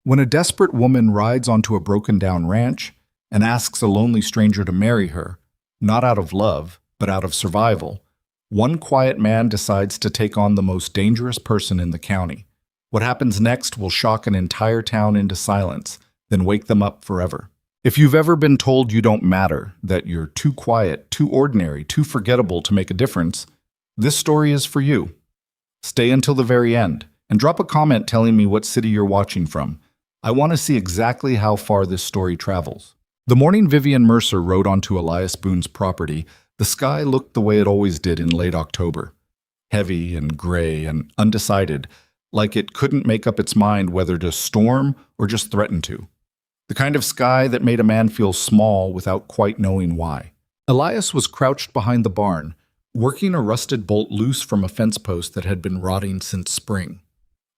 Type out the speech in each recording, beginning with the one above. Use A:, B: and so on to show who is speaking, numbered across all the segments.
A: When a desperate woman rides onto a broken-down ranch and asks a lonely stranger to marry her, not out of love, but out of survival, one quiet man decides to take on the most dangerous person in the county. What happens next will shock an entire town into silence, then wake them up forever. If you've ever been told you don't matter, that you're too quiet, too ordinary, too forgettable to make a difference, this story is for you. Stay until the very end, and drop a comment telling me what city you're watching from. I want to see exactly how far this story travels. The morning Vivian Mercer rode onto Elias Boone's property, the sky looked the way it always did in late October. Heavy and gray and undecided, like it couldn't make up its mind whether to storm or just threaten to. The kind of sky that made a man feel small without quite knowing why. Elias was crouched behind the barn, working a rusted bolt loose from a fence post that had been rotting since spring.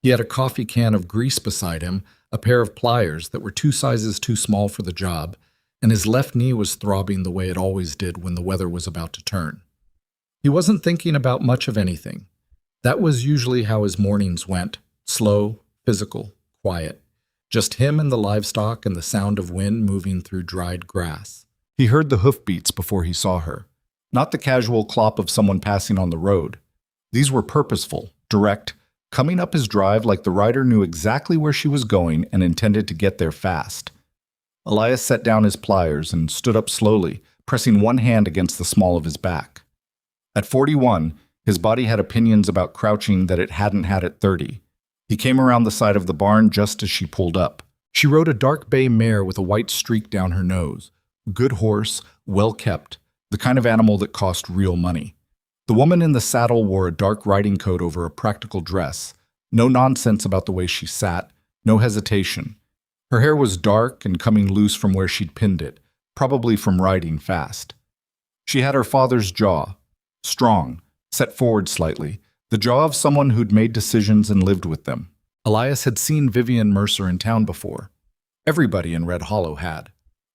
A: He had a coffee can of grease beside him, a pair of pliers that were 2 sizes too small for the job, and his left knee was throbbing the way it always did when the weather was about to turn. He wasn't thinking about much of anything. That was usually how his mornings went, slow, physical, quiet. Just him and the livestock and the sound of wind moving through dried grass. He heard the hoofbeats before he saw her, not the casual clop of someone passing on the road. These were purposeful, direct, coming up his drive like the rider knew exactly where she was going and intended to get there fast. Elias set down his pliers and stood up slowly, pressing one hand against the small of his back. At 41, his body had opinions about crouching that it hadn't had at 30. He came around the side of the barn just as she pulled up. She rode a dark bay mare with a white streak down her nose. Good horse, well kept, the kind of animal that cost real money. The woman in the saddle wore a dark riding coat over a practical dress. No nonsense about the way she sat, no hesitation. Her hair was dark and coming loose from where she'd pinned it, probably from riding fast. She had her father's jaw, strong, set forward slightly, the jaw of someone who'd made decisions and lived with them. Elias had seen Vivian Mercer in town before. Everybody in Red Hollow had.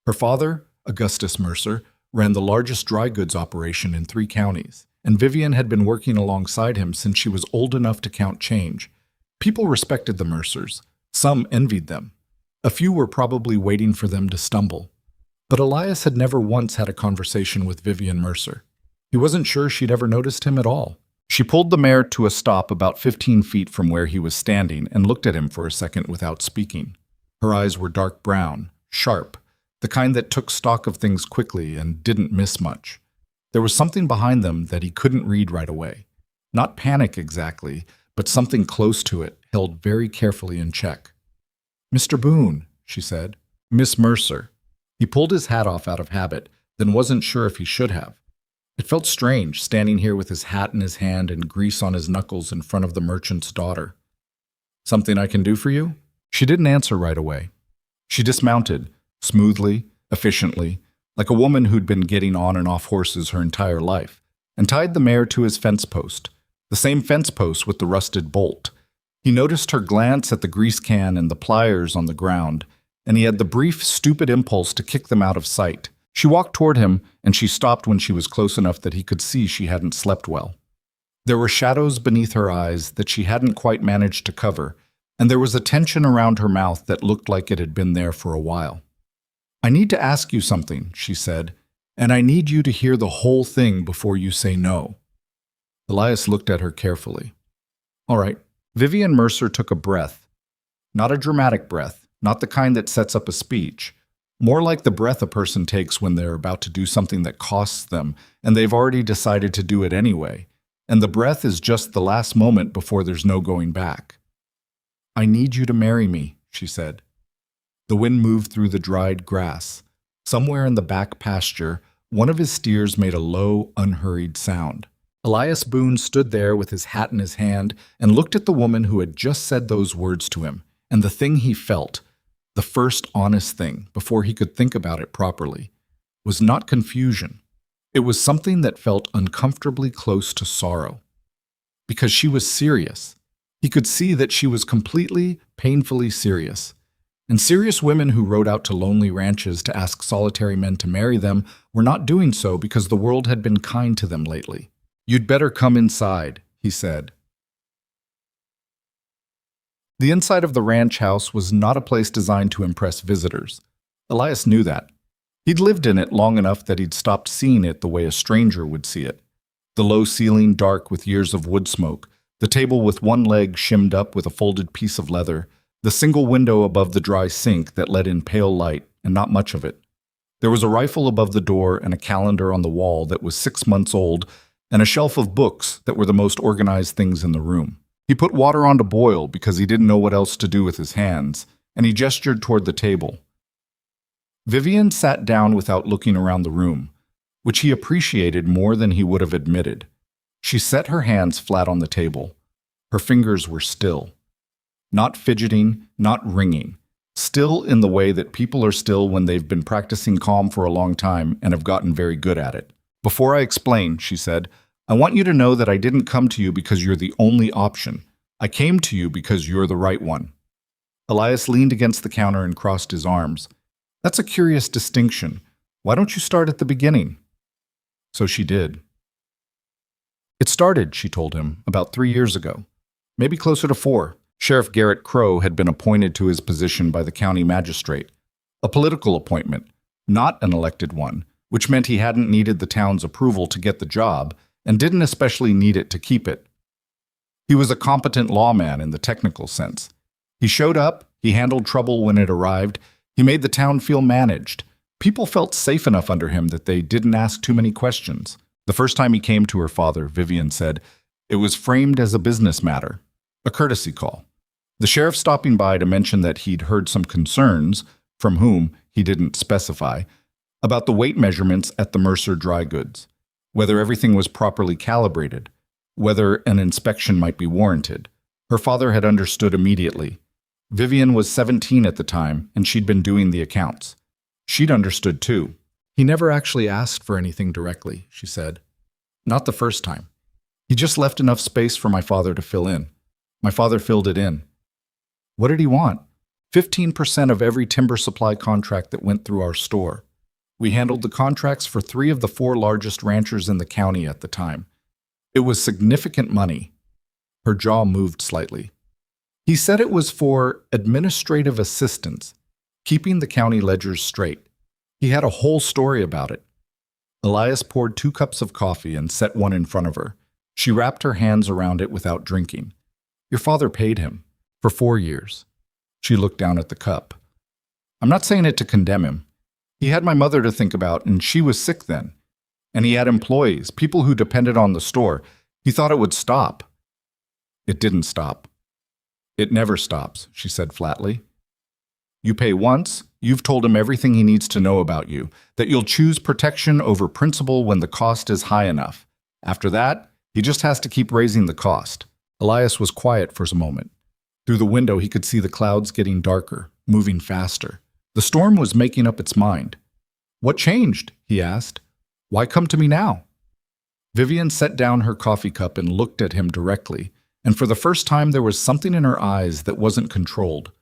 A: Her father, Augustus Mercer, ran the largest dry goods operation in 3 counties, and Vivian had been working alongside him since she was old enough to count change. People respected the Mercers. Some envied them. A few were probably waiting for them to stumble. But Elias had never once had a conversation with Vivian Mercer. He wasn't sure she'd ever noticed him at all. She pulled the mare to a stop about 15 feet from where he was standing and looked at him for a second without speaking. Her eyes were dark brown, sharp, the kind that took stock of things quickly and didn't miss much. There was something behind them that he couldn't read right away. Not panic exactly, but something close to it, held very carefully in check. "Mr. Boone," she said. "Miss Mercer." He pulled his hat off out of habit, then wasn't sure if he should have. It felt strange, standing here with his hat in his hand and grease on his knuckles in front of the merchant's daughter. "Something I can do for you?" She didn't answer right away. She dismounted, smoothly, efficiently, like a woman who'd been getting on and off horses her entire life, and tied the mare to his fence post, the same fence post with the rusted bolt. He noticed her glance at the grease can and the pliers on the ground, and he had the brief, stupid impulse to kick them out of sight. She walked toward him, and she stopped when she was close enough that he could see she hadn't slept well. There were shadows beneath her eyes that she hadn't quite managed to cover, and there was a tension around her mouth that looked like it had been there for a while. "I need to ask you something," she said, "and I need you to hear the whole thing before you say no." Elias looked at her carefully. "All right." Vivian Mercer took a breath. Not a dramatic breath, not the kind that sets up a speech. More like the breath a person takes when they're about to do something that costs them, and they've already decided to do it anyway. And the breath is just the last moment before there's no going back. "I need you to marry me," she said. The wind moved through the dried grass. Somewhere in the back pasture, one of his steers made a low, unhurried sound. Elias Boone stood there with his hat in his hand and looked at the woman who had just said those words to him, and the thing he felt, the first honest thing, before he could think about it properly, was not confusion. It was something that felt uncomfortably close to sorrow. Because she was serious. He could see that she was completely, painfully serious. And serious women who rode out to lonely ranches to ask solitary men to marry them were not doing so because the world had been kind to them lately. "You'd better come inside," he said. The inside of the ranch house was not a place designed to impress visitors. Elias knew that. He'd lived in it long enough that he'd stopped seeing it the way a stranger would see it. The low ceiling dark with years of wood smoke, the table with one leg shimmed up with a folded piece of leather, the single window above the dry sink that let in pale light, and not much of it. There was a rifle above the door and a calendar on the wall that was 6 months old, and a shelf of books that were the most organized things in the room. He put water on to boil because he didn't know what else to do with his hands, and he gestured toward the table. Vivian sat down without looking around the room, which he appreciated more than he would have admitted. She set her hands flat on the table. Her fingers were still. Not fidgeting, not ringing. Still in the way that people are still when they've been practicing calm for a long time and have gotten very good at it. "Before I explain," she said, "I want you to know that I didn't come to you because you're the only option. I came to you because you're the right one." Elias leaned against the counter and crossed his arms. "That's a curious distinction. Why don't you start at the beginning?" So she did. "It started," she told him, "about 3 years ago. Maybe closer to 4. Sheriff Garrett Crow had been appointed to his position by the county magistrate. A political appointment, not an elected one, which meant he hadn't needed the town's approval to get the job and didn't especially need it to keep it. He was a competent lawman in the technical sense. He showed up, he handled trouble when it arrived, he made the town feel managed. People felt safe enough under him that they didn't ask too many questions. The first time he came to her father, Vivian said, it was framed as a business matter, a courtesy call. The sheriff stopping by to mention that he'd heard some concerns, from whom he didn't specify, about the weight measurements at the Mercer dry goods, whether everything was properly calibrated, whether an inspection might be warranted. Her father had understood immediately. Vivian was 17 at the time, and she'd been doing the accounts. She'd understood too. "He never actually asked for anything directly," she said. "Not the first time. He just left enough space for my father to fill in. My father filled it in." "What did he want?" 15% of every timber supply contract that went through our store. We handled the contracts for 3 of the 4 largest ranchers in the county at the time. It was significant money. Her jaw moved slightly. "He said it was for administrative assistance, keeping the county ledgers straight. He had a whole story about it." Elias poured 2 cups of coffee and set one in front of her. She wrapped her hands around it without drinking. "Your father paid him. For 4 years. She looked down at the cup. "I'm not saying it to condemn him. He had my mother to think about, and she was sick then. And he had employees, people who depended on the store. He thought it would stop." "It didn't stop." "It never stops," she said flatly. "You pay once, you've told him everything he needs to know about you, that you'll choose protection over principle when the cost is high enough. After that, he just has to keep raising the cost." Elias was quiet for a moment. Through the window, he could see the clouds getting darker, moving faster. The storm was making up its mind. "What changed?" he asked. "Why come to me now?" Vivian set down her coffee cup and looked at him directly, and for the first time there was something in her eyes that wasn't controlled.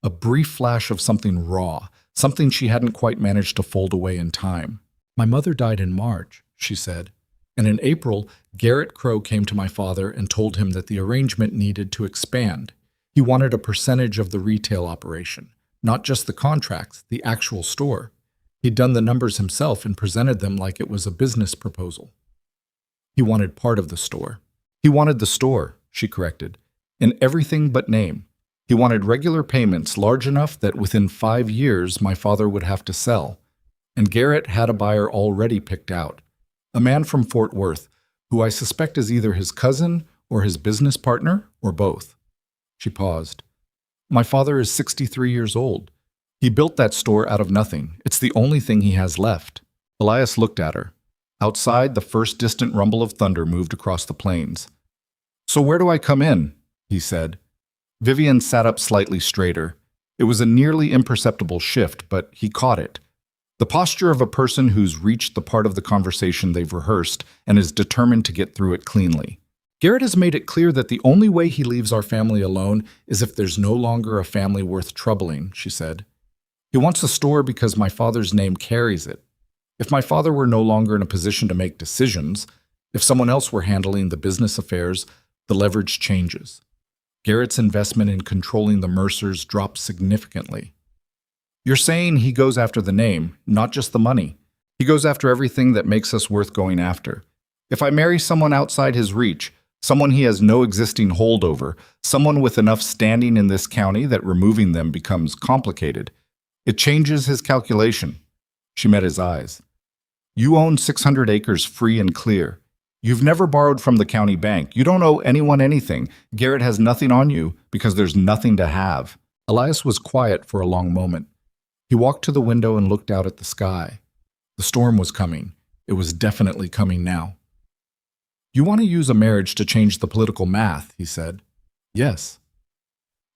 A: A brief flash of something raw, something she hadn't quite managed to fold away in time. "My mother died in March," she said, "and in April, Garrett Crow came to my father and told him that the arrangement needed to expand. He wanted a percentage of the retail operation, not just the contracts, the actual store. He'd done the numbers himself and presented them like it was a business proposal. He wanted part of the store. He wanted the store," she corrected, "in everything but name. He wanted regular payments large enough that within 5 years my father would have to sell. And Garrett had a buyer already picked out, a man from Fort Worth, who I suspect is either his cousin or his business partner or both." She paused. "My father is 63 years old. He built that store out of nothing. It's the only thing he has left." Elias looked at her. Outside, the first distant rumble of thunder moved across the plains. "So where do I come in?" he said. Vivian sat up slightly straighter. It was a nearly imperceptible shift, but he caught it. The posture of a person who's reached the part of the conversation they've rehearsed and is determined to get through it cleanly. "Garrett has made it clear that the only way he leaves our family alone is if there's no longer a family worth troubling," she said. "He wants a store because my father's name carries it. If my father were no longer in a position to make decisions, if someone else were handling the business affairs, the leverage changes. Garrett's investment in controlling the Mercers dropped significantly. You're saying he goes after the name, not just the money. He goes after everything that makes us worth going after. If I marry someone outside his reach, someone he has no existing hold over, someone with enough standing in this county that removing them becomes complicated, it changes his calculation. She met his eyes. You own 600 acres free and clear. You've never borrowed from the county bank. You don't owe anyone anything. Garrett has nothing on you because there's nothing to have. Elias was quiet for a long moment. He walked to the window and looked out at the sky. The storm was coming. It was definitely coming now. You want to use a marriage to change the political math, he said. Yes.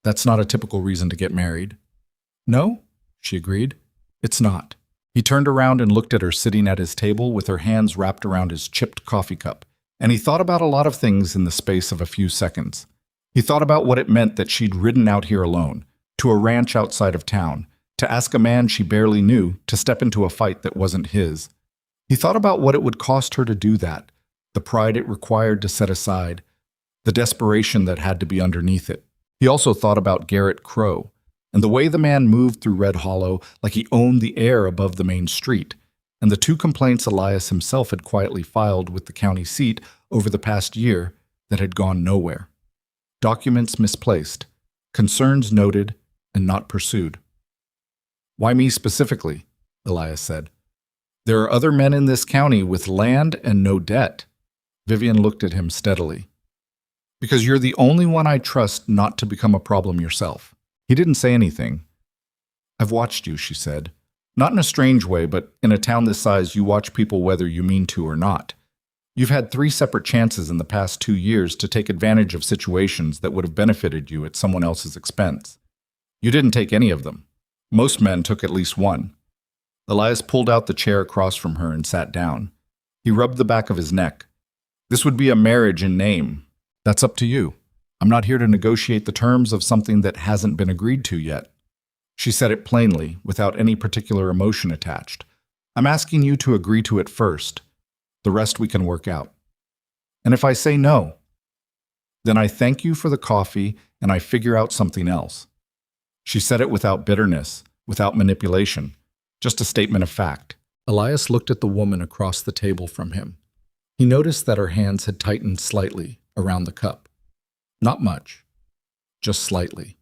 A: That's not a typical reason to get married. No, she agreed. It's not. He turned around and looked at her sitting at his table with her hands wrapped around his chipped coffee cup, and he thought about a lot of things in the space of a few seconds. He thought about what it meant that she'd ridden out here alone, to a ranch outside of town, to ask a man she barely knew to step into a fight that wasn't his. He thought about what it would cost her to do that, the pride it required to set aside, the desperation that had to be underneath it. He also thought about Garrett Crow, and the way the man moved through Red Hollow like he owned the air above the main street, and the 2 complaints Elias himself had quietly filed with the county seat over the past year that had gone nowhere. Documents misplaced, concerns noted and not pursued. Why me specifically? Elias said. There are other men in this county with land and no debt. Vivian looked at him steadily. Because you're the only one I trust not to become a problem yourself. He didn't say anything. I've watched you, she said. Not in a strange way, but in a town this size, you watch people whether you mean to or not. You've had 3 separate chances in the past 2 years to take advantage of situations that would have benefited you at someone else's expense. You didn't take any of them. Most men took at least one. Elias pulled out the chair across from her and sat down. He rubbed the back of his neck. This would be a marriage in name. That's up to you. I'm not here to negotiate the terms of something that hasn't been agreed to yet. She said it plainly, without any particular emotion attached. I'm asking you to agree to it first. The rest we can work out. And if I say no, then I thank you for the coffee and I figure out something else. She said it without bitterness, without manipulation, just a statement of fact. Elias looked at the woman across the table from him. He noticed that her hands had tightened slightly around the cup. Not much, just slightly.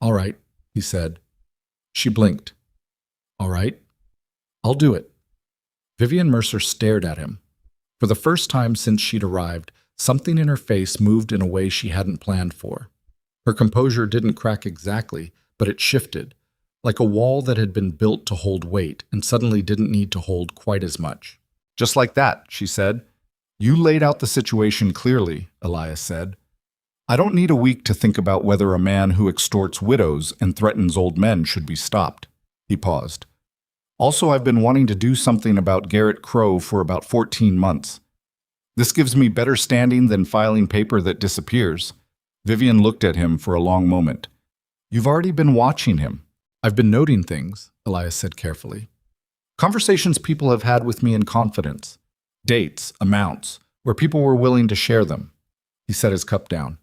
A: All right, he said. She blinked. All right, I'll do it. Vivian Mercer stared at him. For the first time since she'd arrived, something in her face moved in a way she hadn't planned for. Her composure didn't crack exactly, but it shifted, like a wall that had been built to hold weight and suddenly didn't need to hold quite as much. Just like that, she said. You laid out the situation clearly, Elias said. I don't need a week to think about whether a man who extorts widows and threatens old men should be stopped. He paused. Also, I've been wanting to do something about Garrett Crow for about 14 months. This gives me better standing than filing paper that disappears. Vivian looked at him for a long moment. You've already been watching him. I've been noting things, Elias said carefully. Conversations people have had with me in confidence. Dates, amounts, where people were willing to share them. He set his cup down.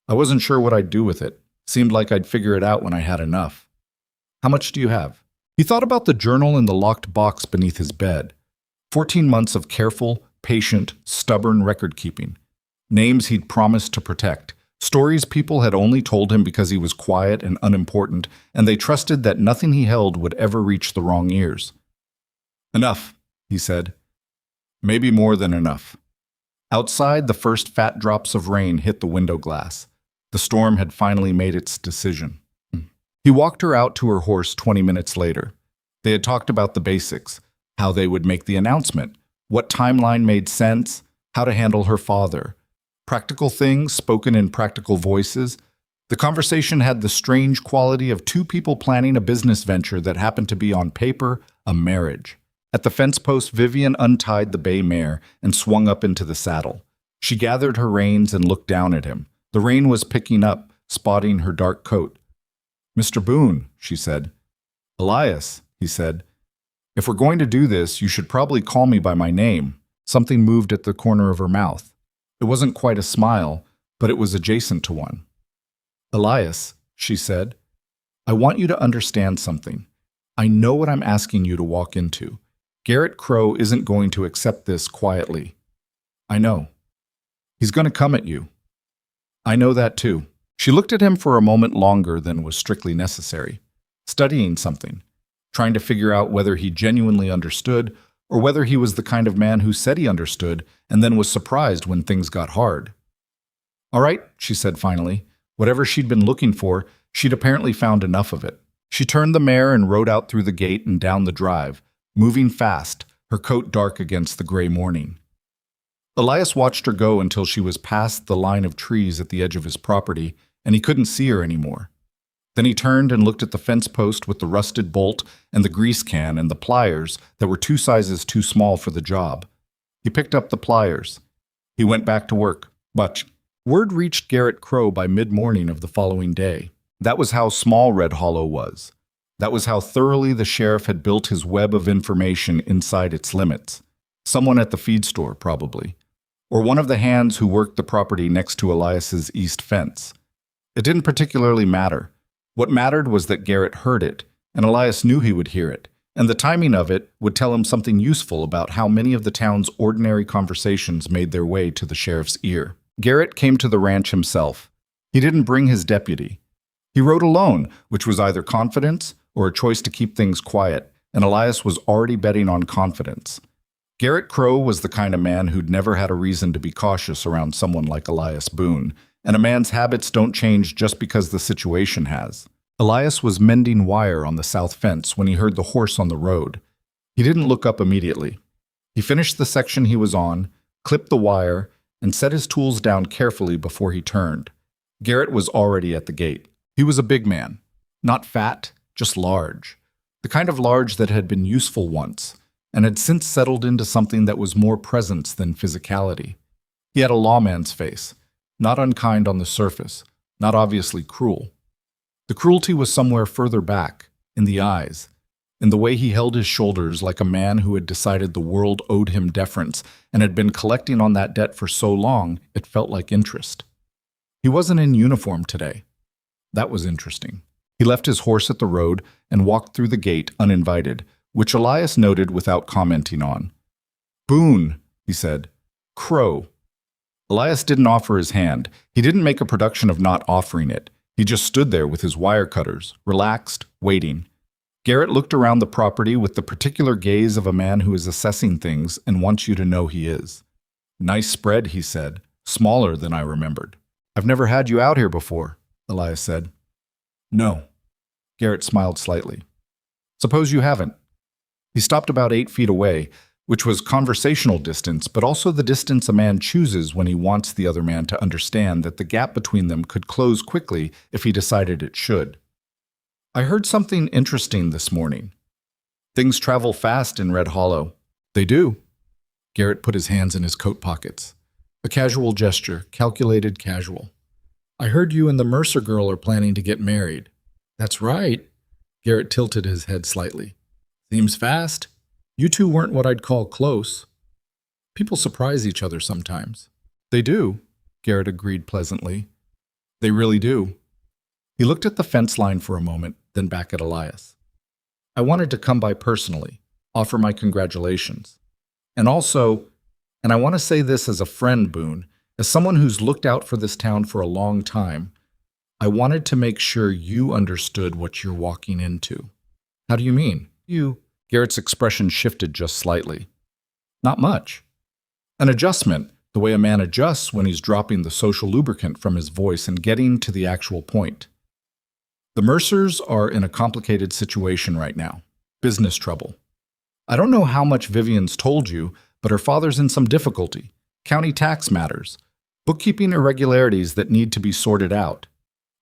A: I wasn't sure what I'd do with it. Seemed like I'd figure it out when I had enough. How much do you have? He thought about the journal in the locked box beneath his bed. 14 months of careful, patient, stubborn record-keeping. Names he'd promised to protect. Stories people had only told him because he was quiet and unimportant, and they trusted that nothing he held would ever reach the wrong ears. Enough, he said. Maybe more than enough. Outside, the first fat drops of rain hit the window glass. The storm had finally made its decision. He walked her out to her horse 20 minutes later. They had talked about the basics, how they would make the announcement, what timeline made sense, how to handle her father. Practical things spoken in practical voices. The conversation had the strange quality of 2 people planning a business venture that happened to be on paper a marriage. At the fence post, Vivian untied the bay mare and swung up into the saddle. She gathered her reins and looked down at him. The rain was picking up, spotting her dark coat. Mr. Boone, she said. Elias, he said. If we're going to do this, you should probably call me by my name. Something moved at the corner of her mouth. It wasn't quite a smile, but it was adjacent to one. Elias, she said, I want you to understand something. I know what I'm asking you to walk into. Garrett Crow isn't going to accept this quietly. I know. He's going to come at you. I know that too. She looked at him for a moment longer than was strictly necessary, studying something, trying to figure out whether he genuinely understood or whether he was the kind of man who said he understood and then was surprised when things got hard. All right, she said finally. Whatever she'd been looking for, she'd apparently found enough of it. She turned the mare and rode out through the gate and down the drive, moving fast, her coat dark against the gray morning. Elias watched her go until she was past the line of trees at the edge of his property, and he couldn't see her anymore. Then he turned and looked at the fence post with the rusted bolt and the grease can and the pliers that were 2 sizes too small for the job. He picked up the pliers. He went back to work, but word reached Garrett Crow by mid-morning of the following day. That was how small Red Hollow was. That was how thoroughly the sheriff had built his web of information inside its limits. Someone at the feed store, probably. Or one of the hands who worked the property next to Elias's east fence. It didn't particularly matter. What mattered was that Garrett heard it, and Elias knew he would hear it, and the timing of it would tell him something useful about how many of the town's ordinary conversations made their way to the sheriff's ear. Garrett came to the ranch himself. He didn't bring his deputy. He rode alone, which was either confidence or a choice to keep things quiet, and Elias was already betting on confidence. Garrett Crow was the kind of man who'd never had a reason to be cautious around someone like Elias Boone, and a man's habits don't change just because the situation has. Elias was mending wire on the south fence when he heard the horse on the road. He didn't look up immediately. He finished the section he was on, clipped the wire, and set his tools down carefully before he turned. Garrett was already at the gate. He was a big man. Not fat, just large. The kind of large that had been useful once, and had since settled into something that was more presence than physicality. He had a lawman's face, not unkind on the surface, not obviously cruel. The cruelty was somewhere further back, in the eyes, in the way he held his shoulders like a man who had decided the world owed him deference and had been collecting on that debt for so long it felt like interest. He wasn't in uniform today. That was interesting. He left his horse at the road and walked through the gate uninvited, which Elias noted without commenting on. Boone, he said. Crow. Elias didn't offer his hand. He didn't make a production of not offering it. He just stood there with his wire cutters, relaxed, waiting. Garrett looked around the property with the particular gaze of a man who is assessing things and wants you to know he is. Nice spread, he said. Smaller than I remembered. I've never had you out here before, Elias said. No. Garrett smiled slightly. Suppose you haven't. He stopped about 8 feet away, which was conversational distance, but also the distance a man chooses when he wants the other man to understand that the gap between them could close quickly if he decided it should. I heard something interesting this morning. Things travel fast in Red Hollow. They do. Garrett put his hands in his coat pockets. A casual gesture, calculated casual. I heard you and the Mercer girl are planning to get married. That's right. Garrett tilted his head slightly. Seems fast. You two weren't what I'd call close. People surprise each other sometimes. They do, Garrett agreed pleasantly. They really do. He looked at the fence line for a moment, then back at Elias. I wanted to come by personally, offer my congratulations. And also, and I want to say this as a friend, Boone, as someone who's looked out for this town for a long time, I wanted to make sure you understood what you're walking into. How do you mean? Garrett's expression shifted just slightly. Not much. An adjustment, the way a man adjusts when he's dropping the social lubricant from his voice and getting to the actual point. The Mercers are in a complicated situation right now. Business trouble. I don't know how much Vivian's told you, but her father's in some difficulty. County tax matters. Bookkeeping irregularities that need to be sorted out.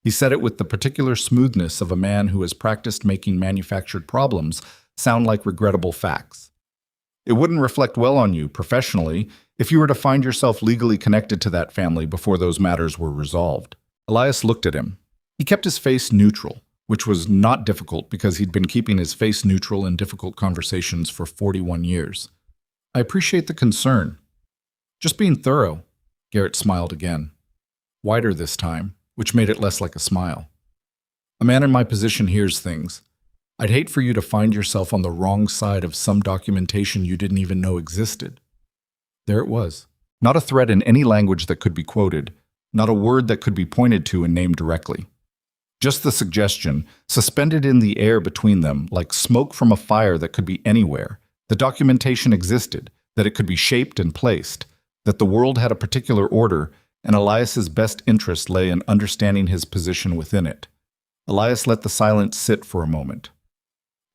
A: He said it with the particular smoothness of a man who has practiced making manufactured problems sound like regrettable facts. It wouldn't reflect well on you, professionally, if you were to find yourself legally connected to that family before those matters were resolved. Elias looked at him. He kept his face neutral, which was not difficult because he'd been keeping his face neutral in difficult conversations for 41 years. I appreciate the concern. Just being thorough. Garrett smiled again. Wider this time. which made it less like a smile. A man in my position hears things. I'd hate for you to find yourself on the wrong side of some documentation you didn't even know existed. There it was. Not a threat in any language that could be quoted, not a word that could be pointed to and named directly. Just the suggestion, suspended in the air between them, like smoke from a fire that could be anywhere. The documentation existed, that it could be shaped and placed, that the world had a particular order, and Elias's best interest lay in understanding his position within it. Elias let the silence sit for a moment.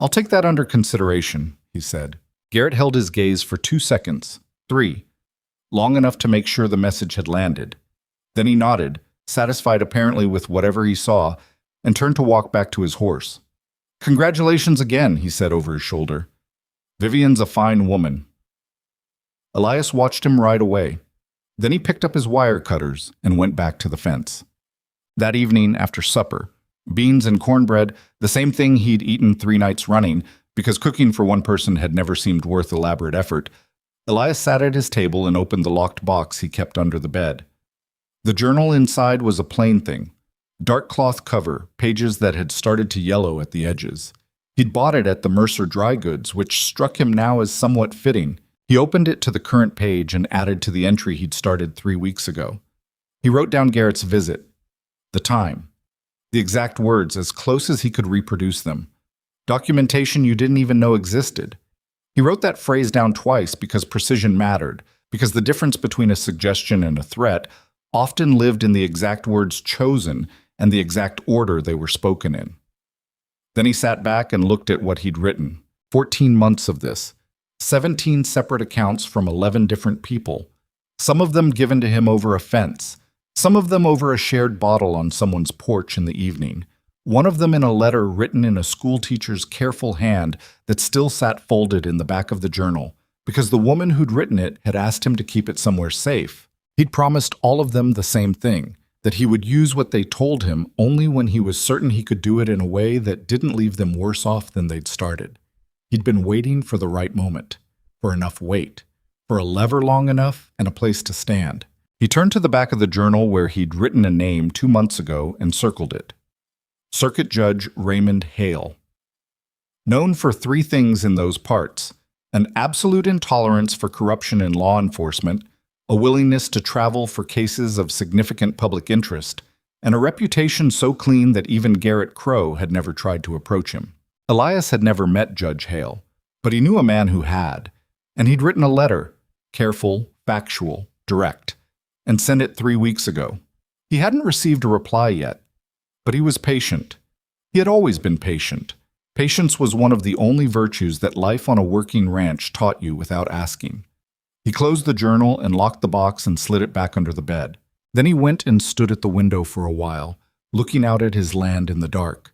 A: "I'll take that under consideration," he said. Garrett held his gaze for 2 seconds, 3, long enough to make sure the message had landed. Then he nodded, satisfied apparently with whatever he saw, and turned to walk back to his horse. "Congratulations again," he said over his shoulder. "Vivian's a fine woman." Elias watched him ride away. Then he picked up his wire cutters and went back to the fence. That evening, after supper, beans and cornbread, the same thing he'd eaten 3 nights running, because cooking for one person had never seemed worth elaborate effort, Elias sat at his table and opened the locked box he kept under the bed. The journal inside was a plain thing. Dark cloth cover, pages that had started to yellow at the edges. He'd bought it at the Mercer Dry Goods, which struck him now as somewhat fitting. He opened it to the current page and added to the entry he'd started 3 weeks ago. He wrote down Garrett's visit, the time, the exact words as close as he could reproduce them. Documentation you didn't even know existed. He wrote that phrase down twice because precision mattered, because the difference between a suggestion and a threat often lived in the exact words chosen and the exact order they were spoken in. Then he sat back and looked at what he'd written. 14 months of this. 17 separate accounts from 11 different people. Some of them given to him over a fence. Some of them over a shared bottle on someone's porch in the evening. One of them in a letter written in a schoolteacher's careful hand that still sat folded in the back of the journal, because the woman who'd written it had asked him to keep it somewhere safe. He'd promised all of them the same thing, that he would use what they told him only when he was certain he could do it in a way that didn't leave them worse off than they'd started. He'd been waiting for the right moment, for enough weight, for a lever long enough and a place to stand. He turned to the back of the journal where he'd written a name 2 months ago and circled it. Circuit Judge Raymond Hale. Known for 3 things in those parts: an absolute intolerance for corruption in law enforcement, a willingness to travel for cases of significant public interest, and a reputation so clean that even Garrett Crow had never tried to approach him. Elias had never met Judge Hale, but he knew a man who had, and he'd written a letter, careful, factual, direct, and sent it 3 weeks ago. He hadn't received a reply yet, but he was patient. He had always been patient. Patience was one of the only virtues that life on a working ranch taught you without asking. He closed the journal and locked the box and slid it back under the bed. Then he went and stood at the window for a while, looking out at his land in the dark.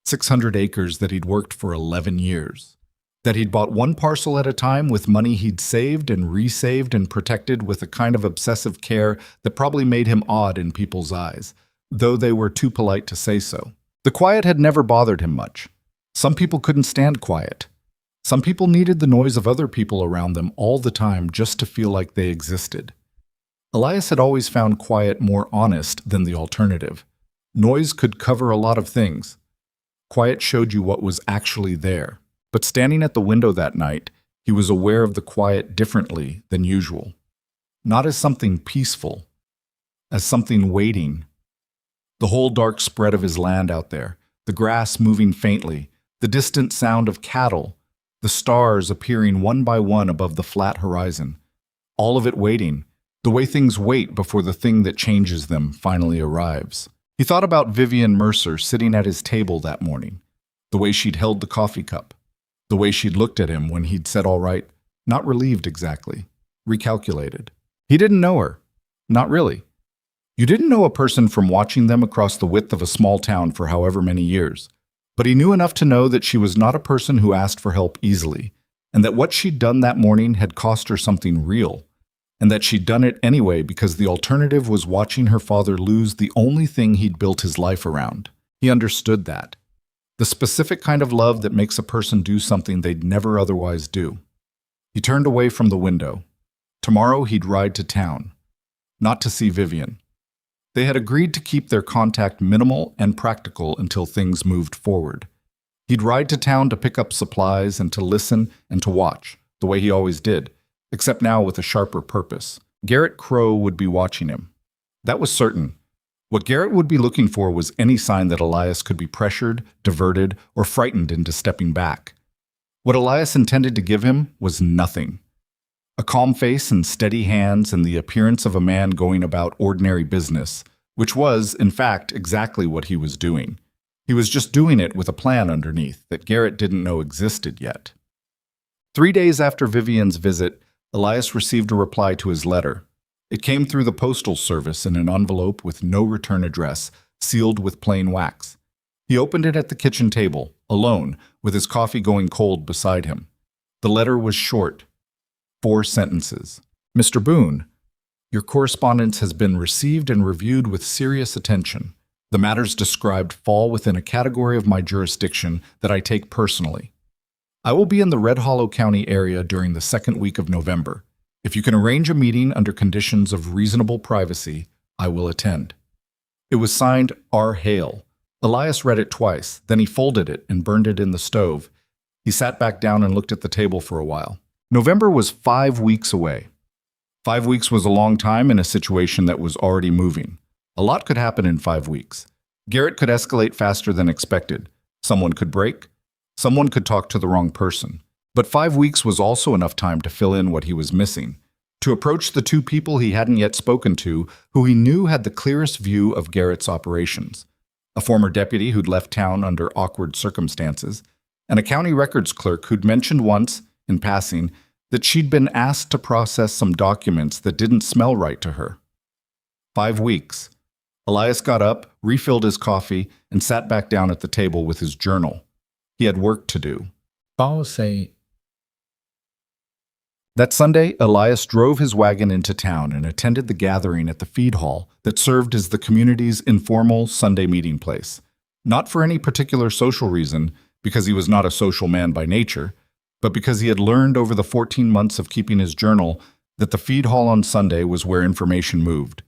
A: 600 acres that he'd worked for 11 years. That he'd bought one parcel at a time with money he'd saved and resaved and protected with a kind of obsessive care that probably made him odd in people's eyes, though they were too polite to say so. The quiet had never bothered him much. Some people couldn't stand quiet. Some people needed the noise of other people around them all the time just to feel like they existed. Elias had always found quiet more honest than the alternative. Noise could cover a lot of things. Quiet showed you what was actually there. But standing at the window that night, he was aware of the quiet differently than usual. Not as something peaceful, as something waiting. The whole dark spread of his land out there, the grass moving faintly, the distant sound of cattle, the stars appearing one by one above the flat horizon. All of it waiting, the way things wait before the thing that changes them finally arrives. He thought about Vivian Mercer sitting at his table that morning, the way she'd held the coffee cup, the way she'd looked at him when he'd said all right, not relieved exactly, recalculated. He didn't know her. Not really. You didn't know a person from watching them across the width of a small town for however many years. But he knew enough to know that she was not a person who asked for help easily, and that what she'd done that morning had cost her something real, and that she'd done it anyway because the alternative was watching her father lose the only thing he'd built his life around. He understood that. The specific kind of love that makes a person do something they'd never otherwise do. He turned away from the window. Tomorrow he'd ride to town. Not to see Vivian. They had agreed to keep their contact minimal and practical until things moved forward. He'd ride to town to pick up supplies and to listen and to watch, the way he always did, except now with a sharper purpose. Garrett Crow would be watching him. That was certain. What Garrett would be looking for was any sign that Elias could be pressured, diverted, or frightened into stepping back. What Elias intended to give him was nothing. A calm face and steady hands and the appearance of a man going about ordinary business, which was, in fact, exactly what he was doing. He was just doing it with a plan underneath that Garrett didn't know existed yet. 3 days after Vivian's visit, Elias received a reply to his letter. It came through the postal service in an envelope with no return address, sealed with plain wax. He opened it at the kitchen table, alone, with his coffee going cold beside him. The letter was short. 4 sentences. Mr. Boone, your correspondence has been received and reviewed with serious attention. The matters described fall within a category of my jurisdiction that I take personally. I will be in the Red Hollow County area during the 2nd week of November. If you can arrange a meeting under conditions of reasonable privacy, I will attend. It was signed R. Hale. Elias read it twice, then he folded it and burned it in the stove. He sat back down and looked at the table for a while. November was 5 weeks away. 5 weeks was a long time in a situation that was already moving. A lot could happen in 5 weeks. Garrett could escalate faster than expected. Someone could break. Someone could talk to the wrong person. But 5 weeks was also enough time to fill in what he was missing, to approach the 2 people he hadn't yet spoken to, who he knew had the clearest view of Garrett's operations. A former deputy who'd left town under awkward circumstances, and a county records clerk who'd mentioned once, in passing, that she'd been asked to process some documents that didn't smell right to her. 5 weeks. Elias got up, refilled his coffee, and sat back down at the table with his journal. He had work to do. That Sunday, Elias drove his wagon into town and attended the gathering at the feed hall that served as the community's informal Sunday meeting place. Not for any particular social reason, because he was not a social man by nature, but because he had learned over the 14 months of keeping his journal that the feed hall on Sunday was where information moved.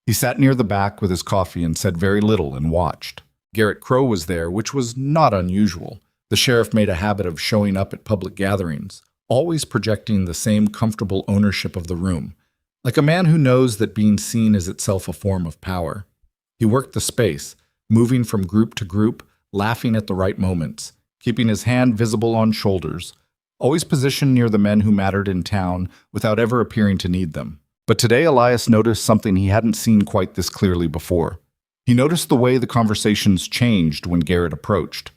A: He sat near the back with his coffee and said very little and watched. Garrett Crow was there, which was not unusual. The sheriff made a habit of showing up at public gatherings, always projecting the same comfortable ownership of the room, like a man who knows that being seen is itself a form of power. He worked the space, moving from group to group, laughing at the right moments, keeping his hand visible on shoulders, always positioned near the men who mattered in town without ever appearing to need them. But today Elias noticed something he hadn't seen quite this clearly before. He noticed the way the conversations changed when Garrett approached.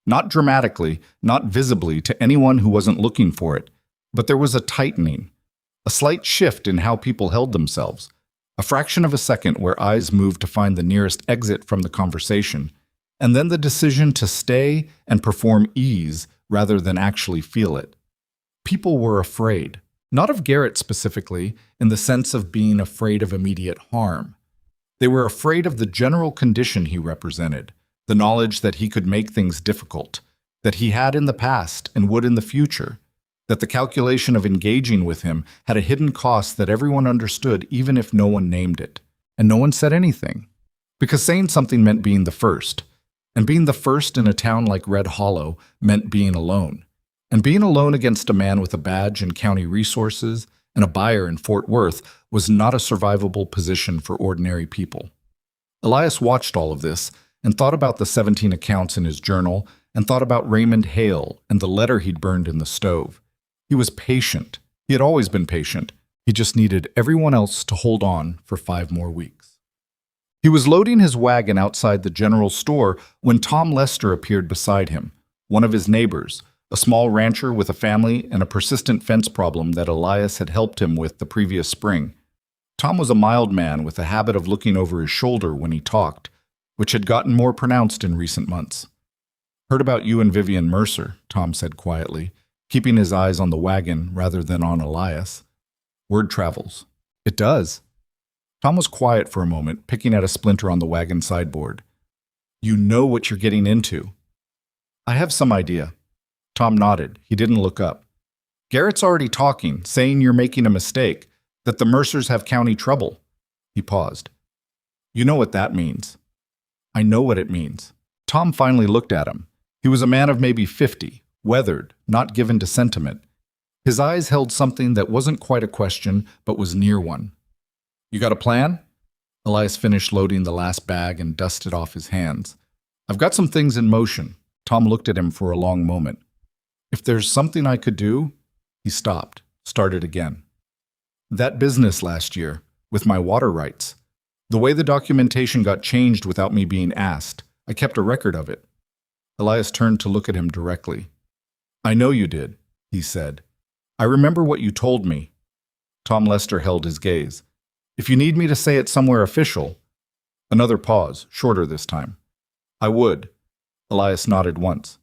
A: Not dramatically, not visibly to anyone who wasn't looking for it, but there was a tightening, a slight shift in how people held themselves, a fraction of a second where eyes moved to find the nearest exit from the conversation, and then the decision to stay and perform ease rather than actually feel it. People were afraid, not of Garrett specifically, in the sense of being afraid of immediate harm. They were afraid of the general condition he represented, the knowledge that he could make things difficult, that he had in the past and would in the future, that the calculation of engaging with him had a hidden cost that everyone understood even if no one named it. And no one said anything. Because saying something meant being the first. And being the first in a town like Red Hollow meant being alone. And being alone against a man with a badge and county resources and a buyer in Fort Worth was not a survivable position for ordinary people. Elias watched all of this and thought about the 17 accounts in his journal, and thought about Raymond Hale and the letter he'd burned in the stove. He was patient. He had always been patient. He just needed everyone else to hold on for 5 more weeks. He was loading his wagon outside the general store when Tom Lester appeared beside him, one of his neighbors, a small rancher with a family and a persistent fence problem that Elias had helped him with the previous spring. Tom was a mild man with a habit of looking over his shoulder when he talked, which had gotten more pronounced in recent months. "Heard about you and Vivian Mercer," Tom said quietly, keeping his eyes on the wagon rather than on Elias. "Word travels." "It does." Tom was quiet for a moment, picking at a splinter on the wagon sideboard. "You know what you're getting into." "I have some idea." Tom nodded. He didn't look up. "Garrett's already talking, saying you're making a mistake, that the Mercers have county trouble." He paused. You know what that means. I know what it means. Tom finally looked at him. He was a man of maybe 50, weathered, not given to sentiment. His eyes held something that wasn't quite a question, but was near one. You got a plan? Elias finished loading the last bag and dusted off his hands. I've got some things in motion. Tom looked at him for a long moment. If there's something I could do... He stopped, started again. That business last year, with my water rights. The way the documentation got changed without me being asked, I kept a record of it. Elias turned to look at him directly. I know you did, he said. I remember what you told me. Tom Lester held his gaze. If you need me to say it somewhere official... Another pause, shorter this time. I would. Elias nodded once.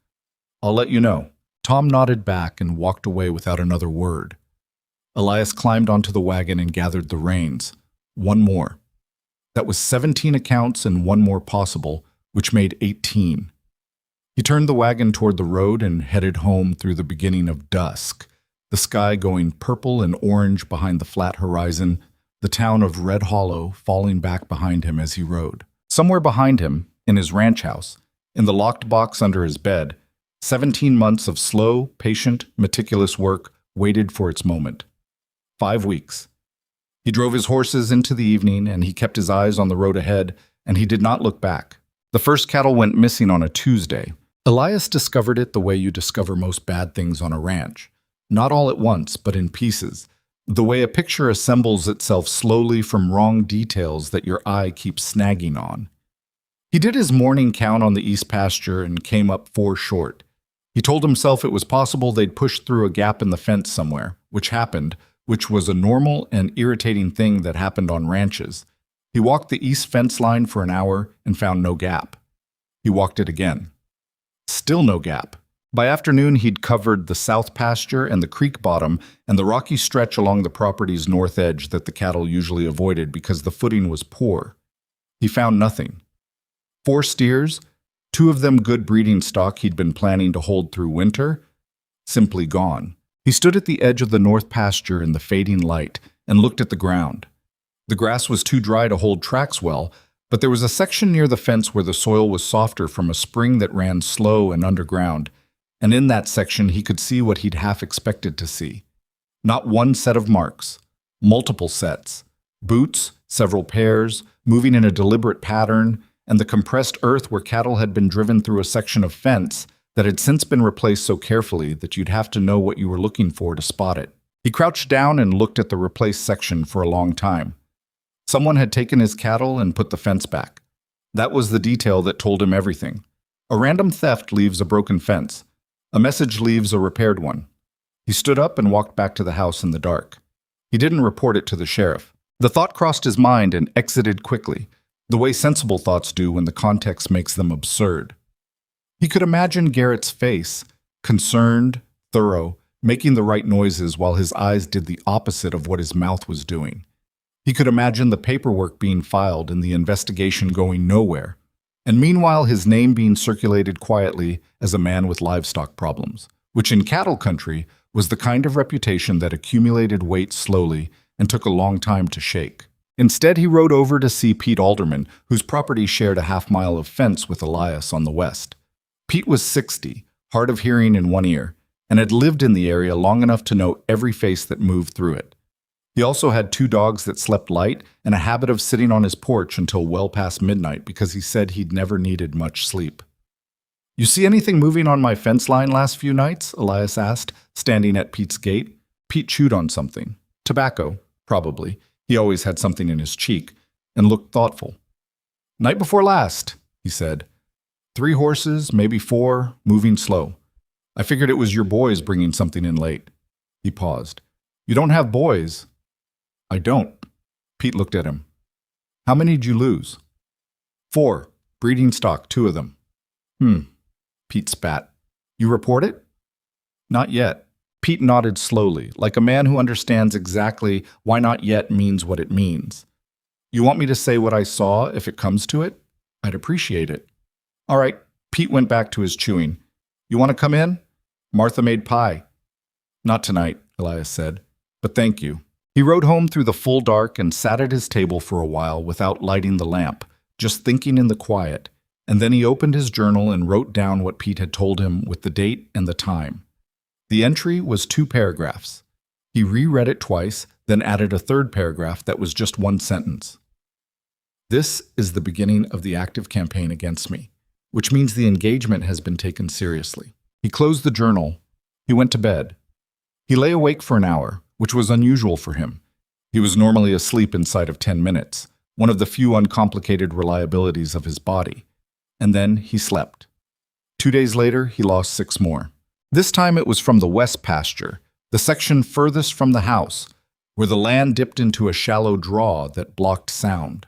A: I'll let you know. Tom nodded back and walked away without another word. Elias climbed onto the wagon and gathered the reins. One more. That was 17 accounts and one more possible, which made 18. He turned the wagon toward the road and headed home through the beginning of dusk, the sky going purple and orange behind the flat horizon, the town of Red Hollow falling back behind him as he rode. Somewhere behind him, in his ranch house, in the locked box under his bed, 17 months of slow, patient, meticulous work waited for its moment. 5 weeks. He drove his horses into the evening, and he kept his eyes on the road ahead, and he did not look back. The first cattle went missing on a Tuesday. Elias discovered it the way you discover most bad things on a ranch. Not all at once, but in pieces. The way a picture assembles itself slowly from wrong details that your eye keeps snagging on. He did his morning count on the east pasture and came up 4 short. He told himself it was possible they'd push through a gap in the fence somewhere, which happened, which was a normal and irritating thing that happened on ranches. He walked the east fence line for an hour and found no gap. He walked it again. Still no gap. By afternoon, he'd covered the south pasture and the creek bottom and the rocky stretch along the property's north edge that the cattle usually avoided because the footing was poor. He found nothing. 4 steers, 2 of them good breeding stock he'd been planning to hold through winter, simply gone. He stood at the edge of the north pasture in the fading light and looked at the ground. The grass was too dry to hold tracks well, but there was a section near the fence where the soil was softer from a spring that ran slow and underground, and in that section he could see what he'd half expected to see. Not one set of marks, multiple sets. Boots, several pairs, moving in a deliberate pattern, and the compressed earth where cattle had been driven through a section of fence that had since been replaced so carefully that you'd have to know what you were looking for to spot it. He crouched down and looked at the replaced section for a long time. Someone had taken his cattle and put the fence back. That was the detail that told him everything. A random theft leaves a broken fence. A message leaves a repaired one. He stood up and walked back to the house in the dark. He didn't report it to the sheriff. The thought crossed his mind and exited quickly, the way sensible thoughts do when the context makes them absurd. He could imagine Garrett's face, concerned, thorough, making the right noises while his eyes did the opposite of what his mouth was doing. He could imagine the paperwork being filed and the investigation going nowhere, and meanwhile his name being circulated quietly as a man with livestock problems, which in cattle country was the kind of reputation that accumulated weight slowly and took a long time to shake. Instead, he rode over to see Pete Alderman, whose property shared a half-mile of fence with Elias on the west. Pete was 60, hard of hearing in one ear, and had lived in the area long enough to know every face that moved through it. He also had 2 dogs that slept light and a habit of sitting on his porch until well past midnight because he said he'd never needed much sleep. You see anything moving on my fence line last few nights? Elias asked, standing at Pete's gate. Pete chewed on something. Tobacco, probably. He always had something in his cheek, and looked thoughtful. Night before last, he said. 3 horses, maybe 4, moving slow. I figured it was your boys bringing something in late. He paused. You don't have boys. I don't. Pete looked at him. How many did you lose? 4. Breeding stock, 2 of them. Pete spat. You report it? Not yet. Pete nodded slowly, like a man who understands exactly why not yet means what it means. You want me to say what I saw if it comes to it? I'd appreciate it. All right. Pete went back to his chewing. You want to come in? Martha made pie. Not tonight, Elias said, but thank you. He rode home through the full dark and sat at his table for a while without lighting the lamp, just thinking in the quiet, and then he opened his journal and wrote down what Pete had told him with the date and the time. The entry was 2 paragraphs. He reread it twice, then added a third paragraph that was just 1 sentence. This is the beginning of the active campaign against me, which means the engagement has been taken seriously. He closed the journal. He went to bed. He lay awake for an hour, which was unusual for him. He was normally asleep inside of 10 minutes, one of the few uncomplicated reliabilities of his body. And then he slept. 2 days later, he lost 6 more. This time it was from the west pasture, the section furthest from the house, where the land dipped into a shallow draw that blocked sound.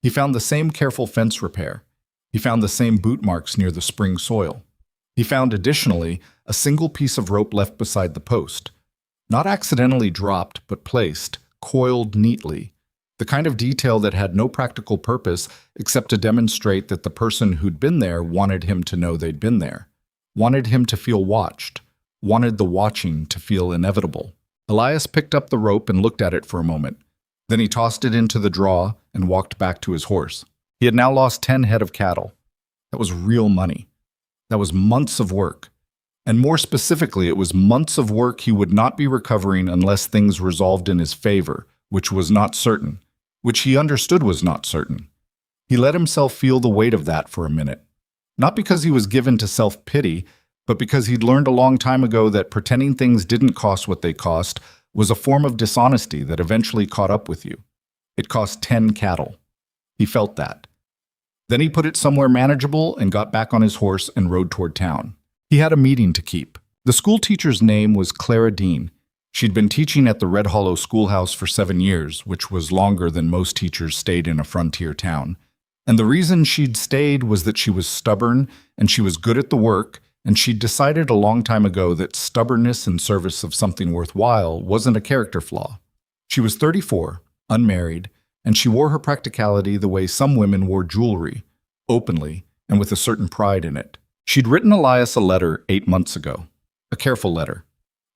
A: He found the same careful fence repair. He found the same boot marks near the spring soil. He found, additionally, a single piece of rope left beside the post. Not accidentally dropped, but placed, coiled neatly. The kind of detail that had no practical purpose except to demonstrate that the person who'd been there wanted him to know they'd been there, wanted him to feel watched, wanted the watching to feel inevitable. Elias picked up the rope and looked at it for a moment. Then he tossed it into the draw and walked back to his horse. He had now lost 10 head of cattle. That was real money. That was months of work. And more specifically, it was months of work he would not be recovering unless things resolved in his favor, which was not certain, which he understood was not certain. He let himself feel the weight of that for a minute. Not because he was given to self-pity, but because he'd learned a long time ago that pretending things didn't cost what they cost was a form of dishonesty that eventually caught up with you. It cost 10 cattle. He felt that. Then he put it somewhere manageable and got back on his horse and rode toward town. He had a meeting to keep. The school teacher's name was Clara Dean. She'd been teaching at the Red Hollow Schoolhouse for 7 years, which was longer than most teachers stayed in a frontier town. And the reason she'd stayed was that she was stubborn and she was good at the work, and she'd decided a long time ago that stubbornness in service of something worthwhile wasn't a character flaw. She was 34, unmarried, and she wore her practicality the way some women wore jewelry, openly and with a certain pride in it. She'd written Elias a letter 8 months ago, a careful letter.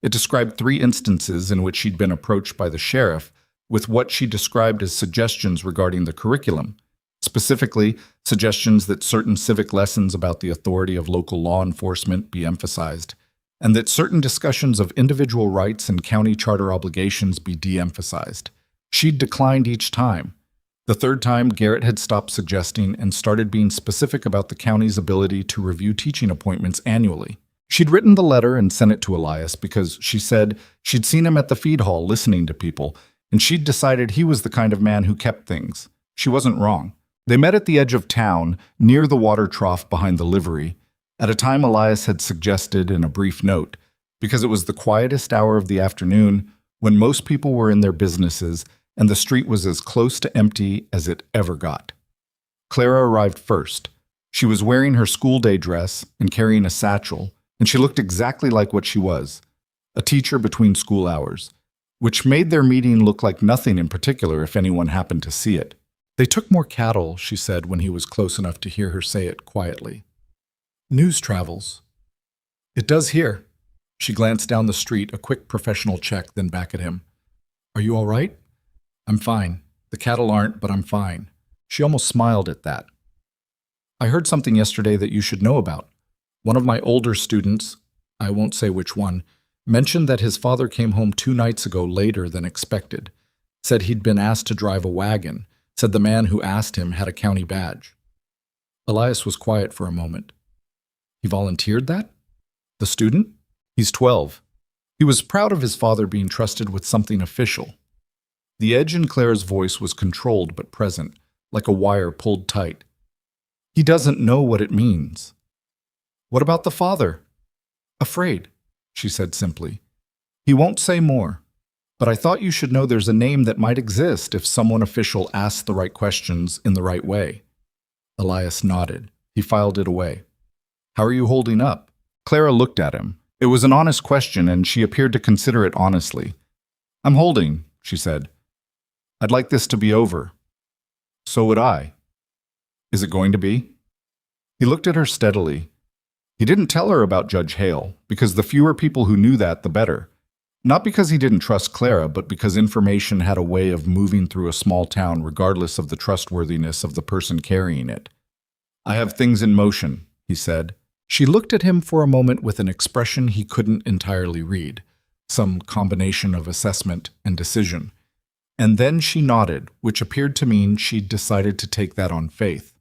A: It described 3 instances in which she'd been approached by the sheriff with what she described as suggestions regarding the curriculum, specifically suggestions that certain civic lessons about the authority of local law enforcement be emphasized, and that certain discussions of individual rights and county charter obligations be de-emphasized. She'd declined each time. The third time, Garrett had stopped suggesting and started being specific about the county's ability to review teaching appointments annually. She'd written the letter and sent it to Elias because, she said, she'd seen him at the feed hall listening to people, and she'd decided he was the kind of man who kept things. She wasn't wrong. They met at the edge of town, near the water trough behind the livery, at a time Elias had suggested in a brief note, because it was the quietest hour of the afternoon when most people were in their businesses and the street was as close to empty as it ever got. Clara arrived first. She was wearing her school day dress and carrying a satchel, and she looked exactly like what she was, a teacher between school hours, which made their meeting look like nothing in particular if anyone happened to see it. They took more cattle, she said when he was close enough to hear her say it quietly. News travels. It does here. She glanced down the street, a quick professional check, then back at him. Are you all right? I'm fine. The cattle aren't, but I'm fine. She almost smiled at that. I heard something yesterday that you should know about. One of my older students, I won't say which one, mentioned that his father came home 2 nights ago later than expected. Said he'd been asked to drive a wagon. Said the man who asked him had a county badge. Elias was quiet for a moment. He volunteered that? The student? He's 12. He was proud of his father being trusted with something official. The edge in Clara's voice was controlled but present, like a wire pulled tight. He doesn't know what it means. What about the father? Afraid, she said simply. He won't say more. But I thought you should know there's a name that might exist if someone official asked the right questions in the right way. Elias nodded. He filed it away. How are you holding up? Clara looked at him. It was an honest question, and she appeared to consider it honestly. I'm holding, she said. I'd like this to be over. So would I. Is it going to be? He looked at her steadily. He didn't tell her about Judge Hale, because the fewer people who knew that, the better. Not because he didn't trust Clara, but because information had a way of moving through a small town regardless of the trustworthiness of the person carrying it. "I have things in motion," he said. She looked at him for a moment with an expression he couldn't entirely read, some combination of assessment and decision. And then she nodded, which appeared to mean she'd decided to take that on faith.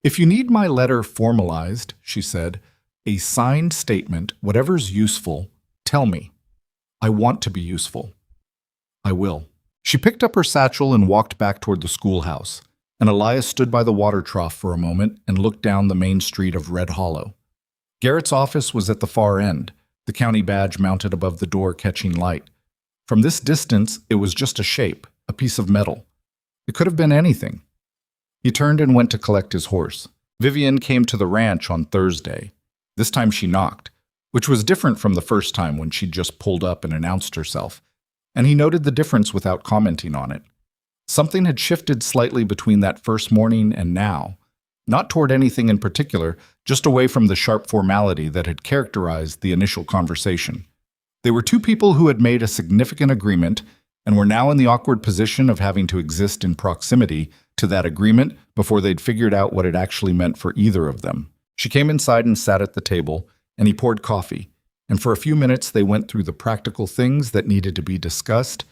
A: "If you need my letter formalized," she said, "a signed statement, whatever's useful, tell me. I want to be useful. I will." She picked up her satchel and walked back toward the schoolhouse, and Elias stood by the water trough for a moment and looked down the main street of Red Hollow. Garrett's office was at the far end, the county badge mounted above the door catching light. From this distance, it was just a shape, a piece of metal. It could have been anything. He turned and went to collect his horse. Vivian came to the ranch on Thursday. This time she knocked, which was different from the first time when she'd just pulled up and announced herself, and he noted the difference without commenting on it. Something had shifted slightly between that first morning and now, not toward anything in particular, just away from the sharp formality that had characterized the initial conversation. They were two people who had made a significant agreement and were now in the awkward position of having to exist in proximity to that agreement before they'd figured out what it actually meant for either of them. She came inside and sat at the table, and he poured coffee, and for a few minutes they went through the practical things that needed to be discussed,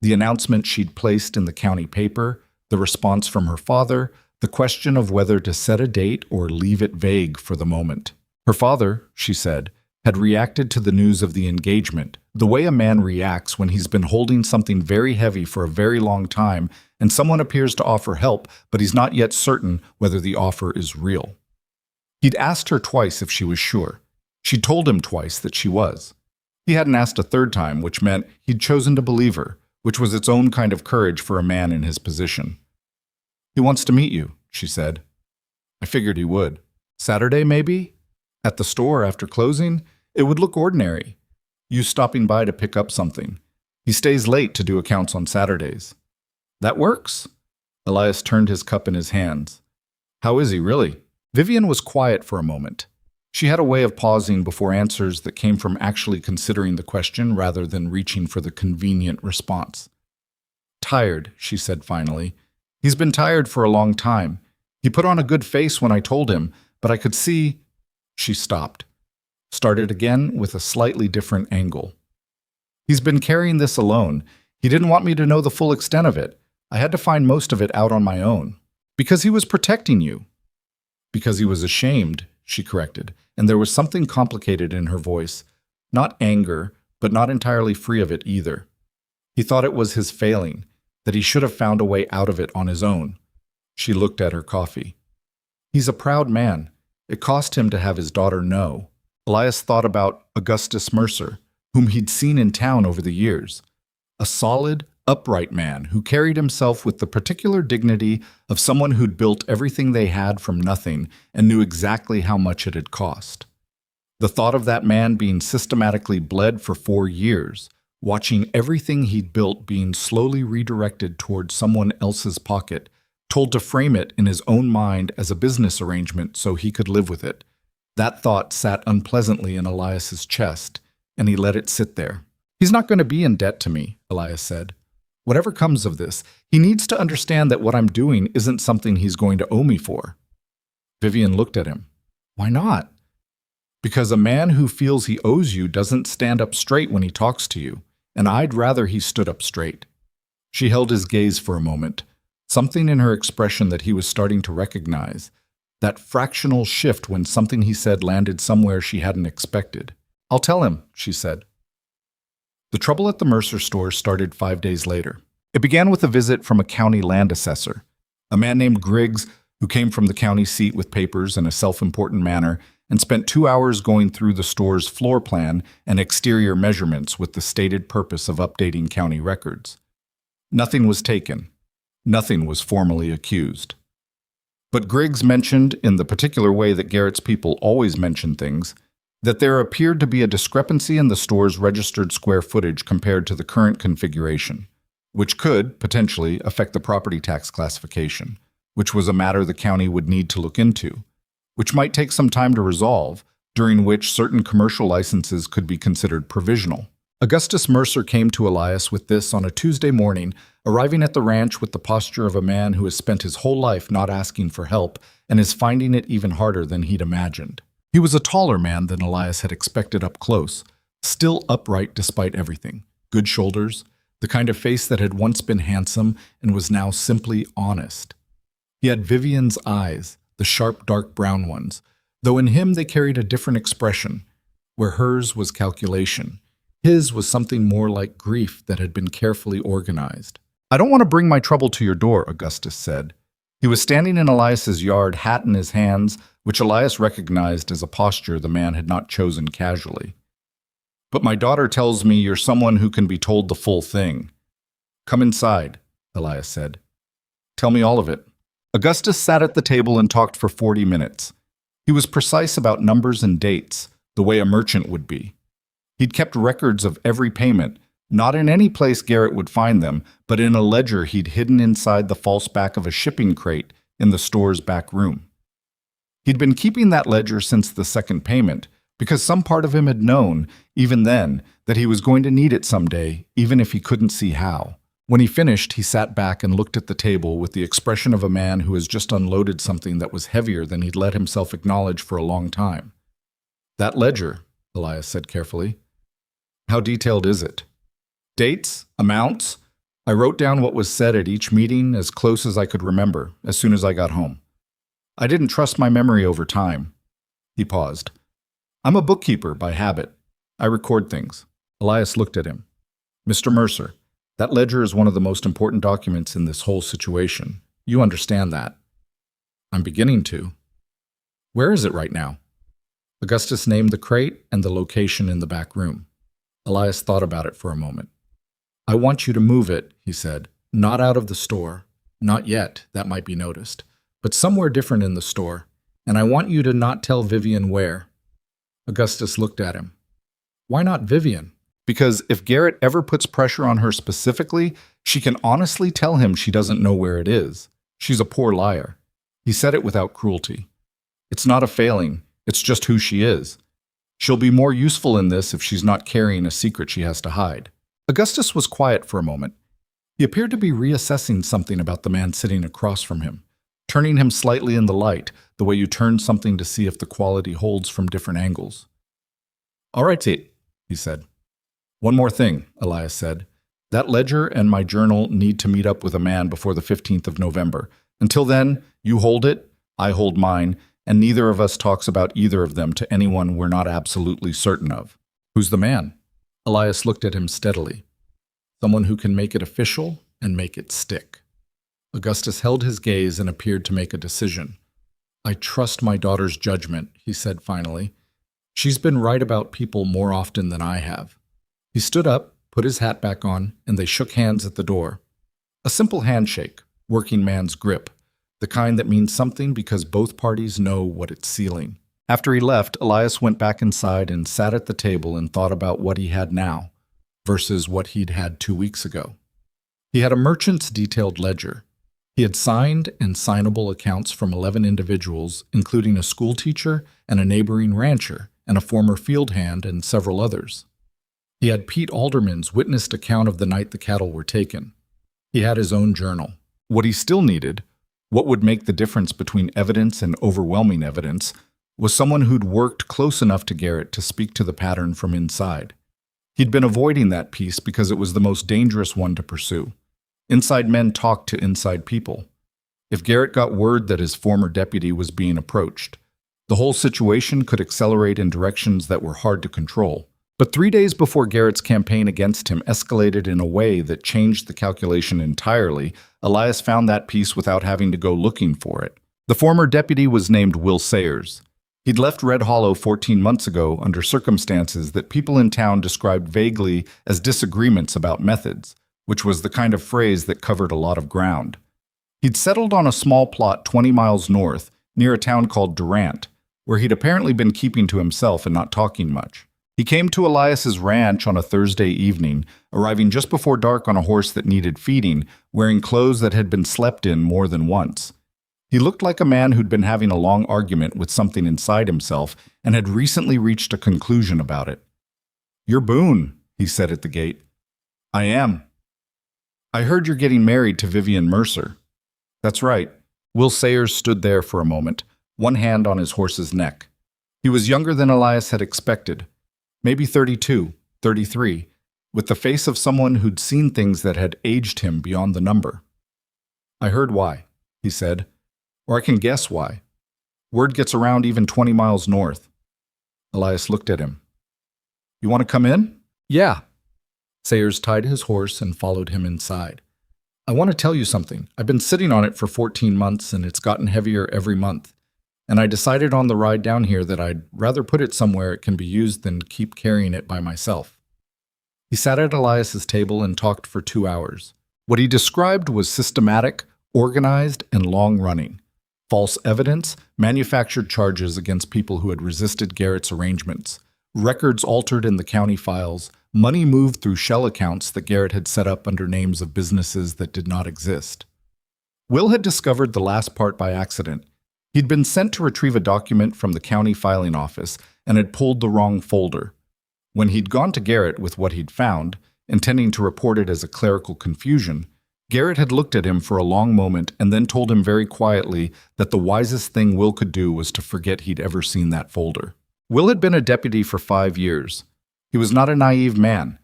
A: the announcement she'd placed in the county paper, the response from her father, the question of whether to set a date or leave it vague for the moment. Her father, she said, had reacted to the news of the engagement, the way a man reacts when he's been holding something very heavy for a very long time and someone appears to offer help, but he's not yet certain whether the offer is real. He'd asked her twice if she was sure. She'd told him twice that she was. He hadn't asked a third time, which meant he'd chosen to believe her, which was its own kind of courage for a man in his position. "He wants to meet you," she said. "I figured he would. Saturday, maybe? At the store after closing? It would look ordinary. You stopping by to pick up something. He stays late to do accounts on Saturdays." "That works." Elias turned his cup in his hands. "How is he, really?" Vivian was quiet for a moment. She had a way of pausing before answers that came from actually considering the question rather than reaching for the convenient response. "Tired," she said finally. "He's been tired for a long time. He put on a good face when I told him, but I could see—" She stopped. Started again with a slightly different angle. "He's been carrying this alone. He didn't want me to know the full extent of it. I had to find most of it out on my own. Because he was protecting you." "Because he was ashamed," she corrected, and there was something complicated in her voice. Not anger, but not entirely free of it either. He thought it was his failing, that he should have found a way out of it on his own. She looked at her coffee. "He's a proud man. It cost him to have his daughter know." Elias thought about Augustus Mercer, whom he'd seen in town over the years. A solid, upright man who carried himself with the particular dignity of someone who'd built everything they had from nothing and knew exactly how much it had cost. The thought of that man being systematically bled for 4 years, watching everything he'd built being slowly redirected toward someone else's pocket, told to frame it in his own mind as a business arrangement so he could live with it. That thought sat unpleasantly in Elias's chest, and he let it sit there. "He's not going to be in debt to me," Elias said. "Whatever comes of this, he needs to understand that what I'm doing isn't something he's going to owe me for." Vivian looked at him. "Why not?" "Because a man who feels he owes you doesn't stand up straight when he talks to you, and I'd rather he stood up straight." She held his gaze for a moment, something in her expression that he was starting to recognize, that fractional shift when something he said landed somewhere she hadn't expected. "I'll tell him," she said. The trouble at the Mercer store started 5 days later. It began with a visit from a county land assessor, a man named Griggs who came from the county seat with papers in a self-important manner and spent 2 hours going through the store's floor plan and exterior measurements with the stated purpose of updating county records. Nothing was taken. Nothing was formally accused. But Griggs mentioned, in the particular way that Garrett's people always mention things, that there appeared to be a discrepancy in the store's registered square footage compared to the current configuration, which could, potentially, affect the property tax classification, which was a matter the county would need to look into, which might take some time to resolve, during which certain commercial licenses could be considered provisional. Augustus Mercer came to Elias with this on a Tuesday morning, arriving at the ranch with the posture of a man who has spent his whole life not asking for help and is finding it even harder than he'd imagined. He was a taller man than Elias had expected up close, still upright despite everything. Good shoulders, the kind of face that had once been handsome and was now simply honest. He had Vivian's eyes, the sharp dark brown ones, though in him they carried a different expression, where hers was calculation. His was something more like grief that had been carefully organized. "I don't want to bring my trouble to your door," Augustus said. He was standing in Elias's yard, hat in his hands, which Elias recognized as a posture the man had not chosen casually. "But my daughter tells me you're someone who can be told the full thing." "Come inside," Elias said. "Tell me all of it." Augustus sat at the table and talked for 40 minutes. He was precise about numbers and dates, the way a merchant would be. He'd kept records of every payment, not in any place Garrett would find them, but in a ledger he'd hidden inside the false back of a shipping crate in the store's back room. He'd been keeping that ledger since the second payment, because some part of him had known, even then, that he was going to need it someday, even if he couldn't see how. When he finished, he sat back and looked at the table with the expression of a man who has just unloaded something that was heavier than he'd let himself acknowledge for a long time. "That ledger," Elias said carefully. "How detailed is it?" "Dates? Amounts? I wrote down what was said at each meeting as close as I could remember, as soon as I got home. I didn't trust my memory over time." He paused. "I'm a bookkeeper by habit. I record things." Elias looked at him. "Mr. Mercer, that ledger is one of the most important documents in this whole situation. You understand that." "I'm beginning to." "Where is it right now?" Augustus named the crate and the location in the back room. Elias thought about it for a moment. "I want you to move it," he said. "Not out of the store. Not yet, that might be noticed. But somewhere different in the store. And I want you to not tell Vivian where." Augustus looked at him. "Why not Vivian?" "Because if Garrett ever puts pressure on her specifically, she can honestly tell him she doesn't know where it is. She's a poor liar." He said it without cruelty. "It's not a failing. It's just who she is. She'll be more useful in this if she's not carrying a secret she has to hide." Augustus was quiet for a moment. He appeared to be reassessing something about the man sitting across from him, turning him slightly in the light, the way you turn something to see if the quality holds from different angles. "All right, Tate," he said. "One more thing," Elias said. "That ledger and my journal need to meet up with a man before the 15th of November. Until then, you hold it, I hold mine, and neither of us talks about either of them to anyone we're not absolutely certain of." "Who's the man?" Elias looked at him steadily. "Someone who can make it official and make it stick." Augustus held his gaze and appeared to make a decision. "I trust my daughter's judgment," he said finally. "She's been right about people more often than I have." He stood up, put his hat back on, and they shook hands at the door. A simple handshake, working man's grip, the kind that means something because both parties know what it's sealing. After he left, Elias went back inside and sat at the table and thought about what he had now versus what he'd had 2 weeks ago. He had a merchant's detailed ledger. He had signed and signable accounts from 11 individuals, including a school teacher and a neighboring rancher and a former field hand and several others. He had Pete Alderman's witnessed account of the night the cattle were taken. He had his own journal. What he still needed, what would make the difference between evidence and overwhelming evidence, was someone who'd worked close enough to Garrett to speak to the pattern from inside. He'd been avoiding that piece because it was the most dangerous one to pursue. Inside men talk to inside people. If Garrett got word that his former deputy was being approached, the whole situation could accelerate in directions that were hard to control. But 3 days before Garrett's campaign against him escalated in a way that changed the calculation entirely, Elias found that piece without having to go looking for it. The former deputy was named Will Sayers. He'd left Red Hollow 14 months ago under circumstances that people in town described vaguely as disagreements about methods, which was the kind of phrase that covered a lot of ground. He'd settled on a small plot 20 miles north, near a town called Durant, where he'd apparently been keeping to himself and not talking much. He came to Elias's ranch on a Thursday evening, arriving just before dark on a horse that needed feeding, wearing clothes that had been slept in more than once. He looked like a man who'd been having a long argument with something inside himself and had recently reached a conclusion about it. "You're Boone," he said at the gate. I am. I heard you're getting married to Vivian Mercer. That's right. Will Sayers stood there for a moment, one hand on his horse's neck. He was younger than Elias had expected, maybe 32, 33, with the face of someone who'd seen things that had aged him beyond the number. I heard why, he said, or I can guess why. Word gets around even 20 miles north. Elias looked at him. You want to come in? Yeah. Sayers tied his horse and followed him inside. I want to tell you something. I've been sitting on it for 14 months and it's gotten heavier every month. And I decided on the ride down here that I'd rather put it somewhere it can be used than keep carrying it by myself. He sat at Elias's table and talked for 2 hours. What he described was systematic, organized, and long-running. False evidence, manufactured charges against people who had resisted Garrett's arrangements, records altered in the county files, money moved through shell accounts that Garrett had set up under names of businesses that did not exist. Will had discovered the last part by accident. He'd been sent to retrieve a document from the county filing office and had pulled the wrong folder. When he'd gone to Garrett with what he'd found, intending to report it as a clerical confusion, Garrett had looked at him for a long moment and then told him very quietly that the wisest thing Will could do was to forget he'd ever seen that folder. Will had been a deputy for 5 years. He was not a naive man.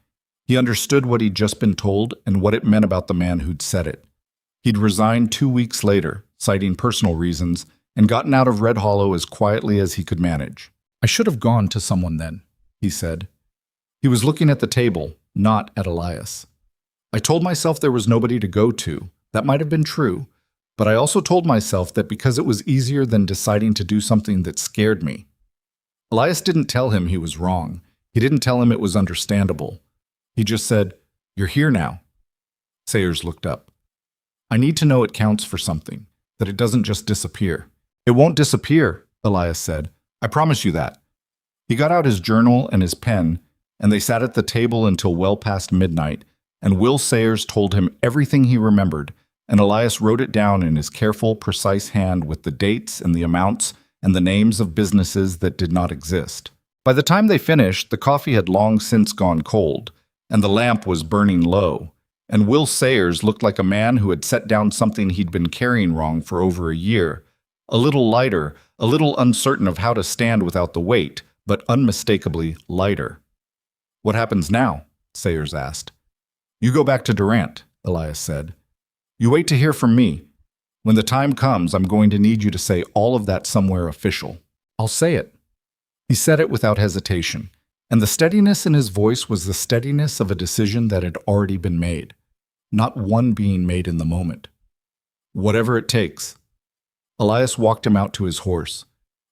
A: He understood what he'd just been told and what it meant about the man who'd said it. He'd resigned 2 weeks later, citing personal reasons, and gotten out of Red Hollow as quietly as he could manage. I should have gone to someone then, he said. He was looking at the table, not at Elias. I told myself there was nobody to go to. That might have been true, but I also told myself that because it was easier than deciding to do something that scared me. Elias didn't tell him he was wrong. He didn't tell him it was understandable. He just said, "You're here now." Sayers looked up. I need to know it counts for something, that it doesn't just disappear. It won't disappear, Elias said. I promise you that. He got out his journal and his pen, and they sat at the table until well past midnight, and Will Sayers told him everything he remembered, and Elias wrote it down in his careful, precise hand with the dates and the amounts and the names of businesses that did not exist. By the time they finished, the coffee had long since gone cold, and the lamp was burning low, and Will Sayers looked like a man who had set down something he'd been carrying wrong for over a year, a little lighter, a little uncertain of how to stand without the weight, but unmistakably lighter. What happens now? Sayers asked. You go back to Durant, Elias said. You wait to hear from me. When the time comes, I'm going to need you to say all of that somewhere official. I'll say it. He said it without hesitation, and the steadiness in his voice was the steadiness of a decision that had already been made, not one being made in the moment. Whatever it takes. Elias walked him out to his horse.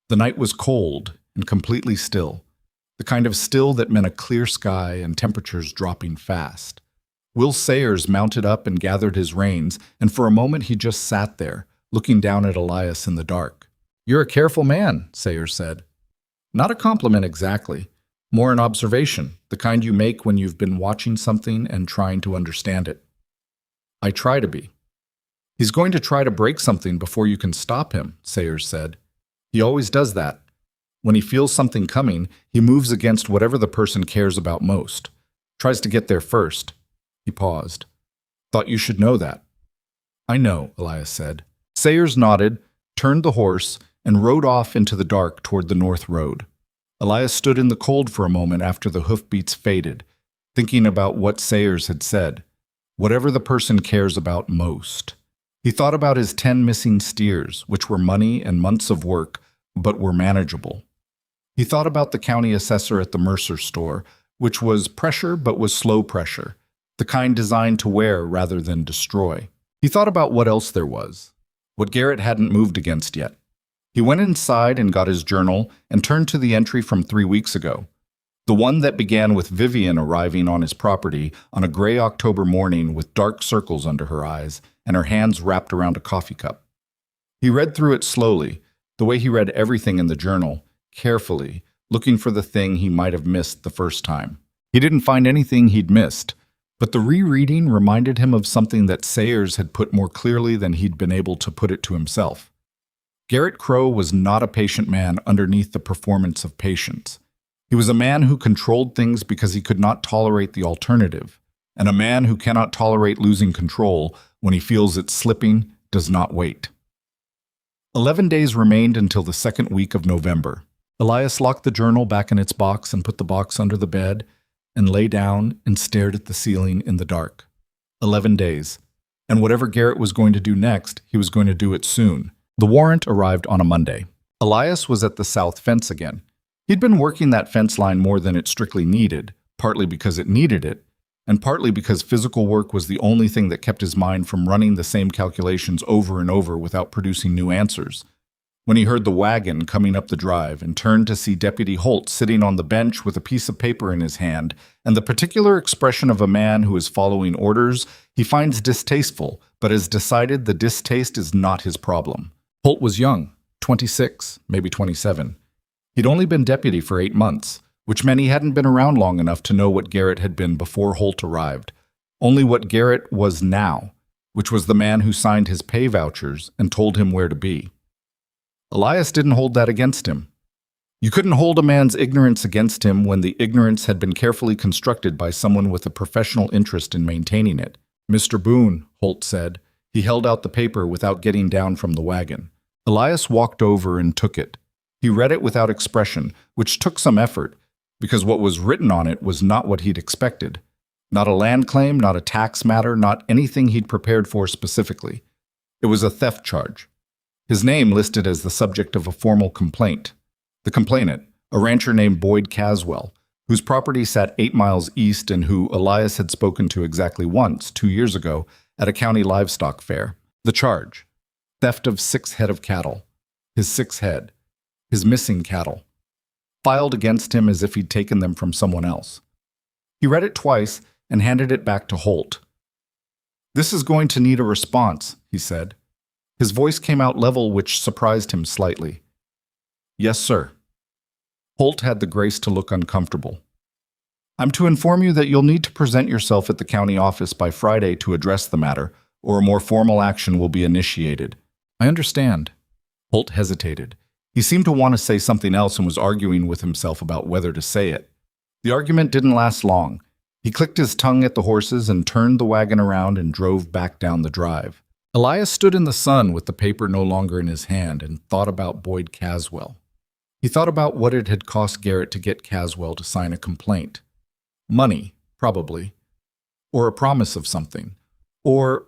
A: The night was cold and completely still, the kind of still that meant a clear sky and temperatures dropping fast. Will Sayers mounted up and gathered his reins, and for a moment he just sat there, looking down at Elias in the dark. You're a careful man, Sayers said. Not a compliment exactly, more an observation, the kind you make when you've been watching something and trying to understand it. I try to be. He's going to try to break something before you can stop him, Sayers said. He always does that. When he feels something coming, he moves against whatever the person cares about most, tries to get there first. He paused. Thought you should know that. I know, Elias said. Sayers nodded, turned the horse, and rode off into the dark toward the north road. Elias stood in the cold for a moment after the hoofbeats faded, thinking about what Sayers had said. Whatever the person cares about most. He thought about his 10 missing steers, which were money and months of work, but were manageable. He thought about the county assessor at the Mercer store, which was pressure but was slow pressure, the kind designed to wear rather than destroy. He thought about what else there was, what Garrett hadn't moved against yet. He went inside and got his journal and turned to the entry from 3 weeks ago, the one that began with Vivian arriving on his property on a gray October morning with dark circles under her eyes and her hands wrapped around a coffee cup. He read through it slowly, the way he read everything in the journal, carefully, looking for the thing he might have missed the first time. He didn't find anything he'd missed, but the rereading reminded him of something that Sayers had put more clearly than he'd been able to put it to himself. Garrett Crow was not a patient man underneath the performance of patience. He was a man who controlled things because he could not tolerate the alternative, and a man who cannot tolerate losing control when he feels it slipping does not wait. 11 days remained until the second week of November. Elias locked the journal back in its box and put the box under the bed and lay down and stared at the ceiling in the dark. 11 days. And whatever Garrett was going to do next, he was going to do it soon. The warrant arrived on a Monday. Elias was at the south fence again. He'd been working that fence line more than it strictly needed, partly because it needed it, and partly because physical work was the only thing that kept his mind from running the same calculations over and over without producing new answers. When he heard the wagon coming up the drive and turned to see Deputy Holt sitting on the bench with a piece of paper in his hand and the particular expression of a man who is following orders, he finds distasteful, but has decided the distaste is not his problem. Holt was young, 26, maybe 27. He'd only been deputy for 8 months, which meant he hadn't been around long enough to know what Garrett had been before Holt arrived, only what Garrett was now, which was the man who signed his pay vouchers and told him where to be. Elias didn't hold that against him. You couldn't hold a man's ignorance against him when the ignorance had been carefully constructed by someone with a professional interest in maintaining it. "Mr. Boone," Holt said. He held out the paper without getting down from the wagon. Elias walked over and took it. He read it without expression, which took some effort, because what was written on it was not what he'd expected. Not a land claim, not a tax matter, not anything he'd prepared for specifically. It was a theft charge. His name listed as the subject of a formal complaint. The complainant, a rancher named Boyd Caswell, whose property sat 8 miles east and who Elias had spoken to exactly once, 2 years ago, at a county livestock fair. The charge: theft of 6 head of cattle. His 6 head. His missing cattle. Filed against him as if he'd taken them from someone else. He read it twice and handed it back to Holt. "This is going to need a response," he said. His voice came out level, which surprised him slightly. "Yes, sir." Holt had the grace to look uncomfortable. "I'm to inform you that you'll need to present yourself at the county office by Friday to address the matter, or a more formal action will be initiated." "I understand." Holt hesitated. He seemed to want to say something else and was arguing with himself about whether to say it. The argument didn't last long. He clicked his tongue at the horses and turned the wagon around and drove back down the drive. Elias stood in the sun with the paper no longer in his hand and thought about Boyd Caswell. He thought about what it had cost Garrett to get Caswell to sign a complaint. Money, probably. Or a promise of something. Or,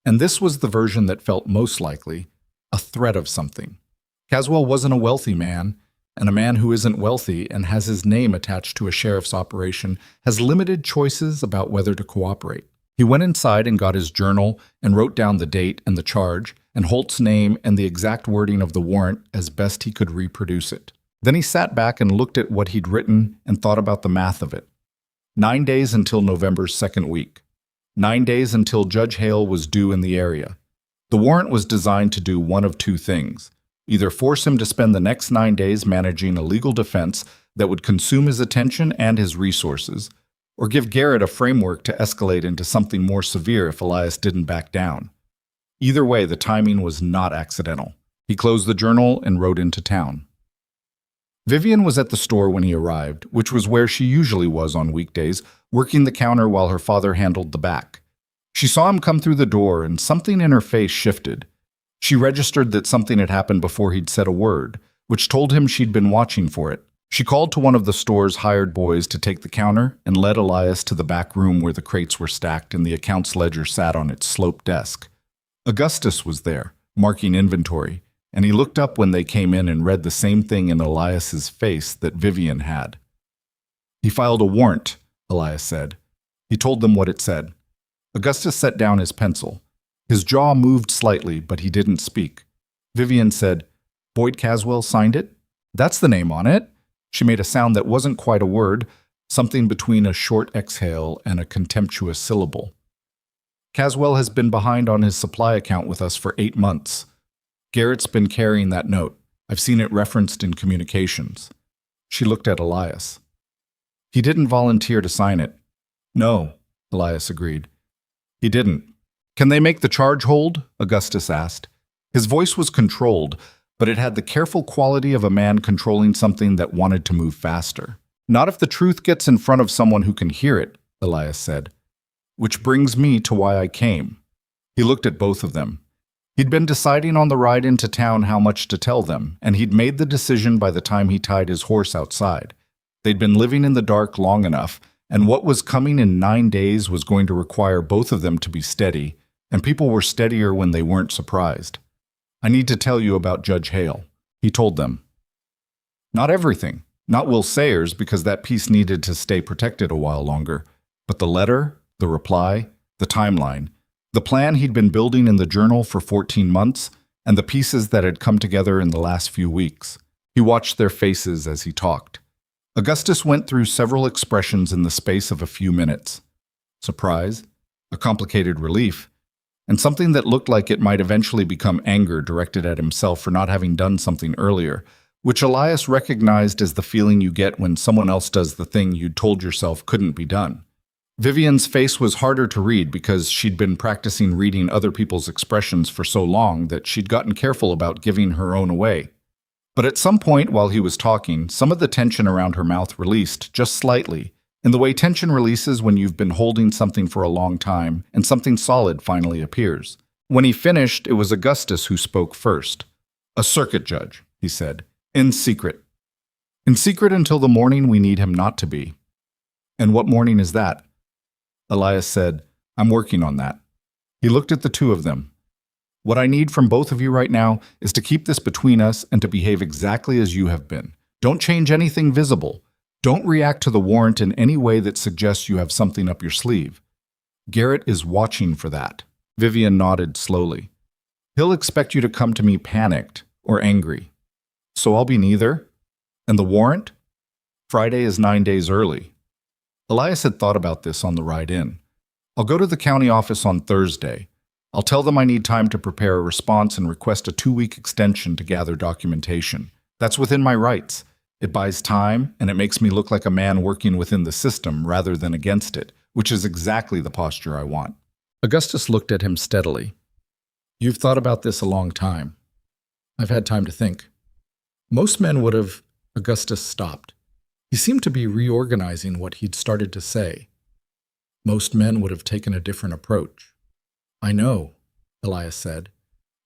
A: and this was the version that felt most likely, a threat of something. Caswell wasn't a wealthy man, and a man who isn't wealthy and has his name attached to a sheriff's operation has limited choices about whether to cooperate. He went inside and got his journal and wrote down the date and the charge and Holt's name and the exact wording of the warrant as best he could reproduce it. Then he sat back and looked at what he'd written and thought about the math of it. 9 days until November's second week. 9 days until Judge Hale was due in the area. The warrant was designed to do one of 2 things. Either force him to spend the next 9 days managing a legal defense that would consume his attention and his resources, or give Garrett a framework to escalate into something more severe if Elias didn't back down. Either way, the timing was not accidental. He closed the journal and rode into town. Vivian was at the store when he arrived, which was where she usually was on weekdays, working the counter while her father handled the back. She saw him come through the door and something in her face shifted. She registered that something had happened before he'd said a word, which told him she'd been watching for it. She called to one of the store's hired boys to take the counter and led Elias to the back room where the crates were stacked and the accounts ledger sat on its sloped desk. Augustus was there, marking inventory, and he looked up when they came in and read the same thing in Elias's face that Vivian had. "He filed a warrant," Elias said. He told them what it said. Augustus set down his pencil. His jaw moved slightly, but he didn't speak. Vivian said, "Boyd Caswell signed it? That's the name on it." She made a sound that wasn't quite a word, something between a short exhale and a contemptuous syllable. "Caswell has been behind on his supply account with us for 8 months. Garrett's been carrying that note. I've seen it referenced in communications." She looked at Elias. "He didn't volunteer to sign it." "No," Elias agreed. "He didn't." "Can they make the charge hold?" Augustus asked. His voice was controlled, but it had the careful quality of a man controlling something that wanted to move faster. Not if the truth gets in front of someone who can hear it, Elias said. Which brings me to why I came. He looked at both of them. He'd been deciding on the ride into town how much to tell them, and he'd made the decision by the time he tied his horse outside. They'd been living in the dark long enough, and what was coming in 9 days was going to require both of them to be steady, and people were steadier when they weren't surprised. I need to tell you about Judge Hale, he told them. Not everything, not Will Sayers, because that piece needed to stay protected a while longer, but the letter, the reply, the timeline, the plan he'd been building in the journal for 14 months, and the pieces that had come together in the last few weeks. He watched their faces as he talked. Augustus went through several expressions in the space of a few minutes. Surprise, a complicated relief, and something that looked like it might eventually become anger directed at himself for not having done something earlier, which Elias recognized as the feeling you get when someone else does the thing you'd told yourself couldn't be done. Vivian's face was harder to read because she'd been practicing reading other people's expressions for so long that she'd gotten careful about giving her own away. But at some point while he was talking, some of the tension around her mouth released, just slightly, in the way tension releases when you've been holding something for a long time and something solid finally appears. When he finished, it was Augustus who spoke first. "A circuit judge," he said, "in secret. In secret until the morning we need him not to be." "And what morning is that?" Elias said, "I'm working on that." He looked at the two of them. "What I need from both of you right now is to keep this between us and to behave exactly as you have been. Don't change anything visible. Don't react to the warrant in any way that suggests you have something up your sleeve. Garrett is watching for that." Vivian nodded slowly. "He'll expect you to come to me panicked or angry. So I'll be neither. And the warrant? Friday is 9 days early." Elias had thought about this on the ride in. "I'll go to the county office on Thursday. I'll tell them I need time to prepare a response and request a 2-week extension to gather documentation. That's within my rights. It buys time, and it makes me look like a man working within the system rather than against it, which is exactly the posture I want." Augustus looked at him steadily. "You've thought about this a long time." "I've had time to think." Most men would have. Augustus stopped. He seemed to be reorganizing what he'd started to say. Most men would have taken a different approach. "I know," Elias said.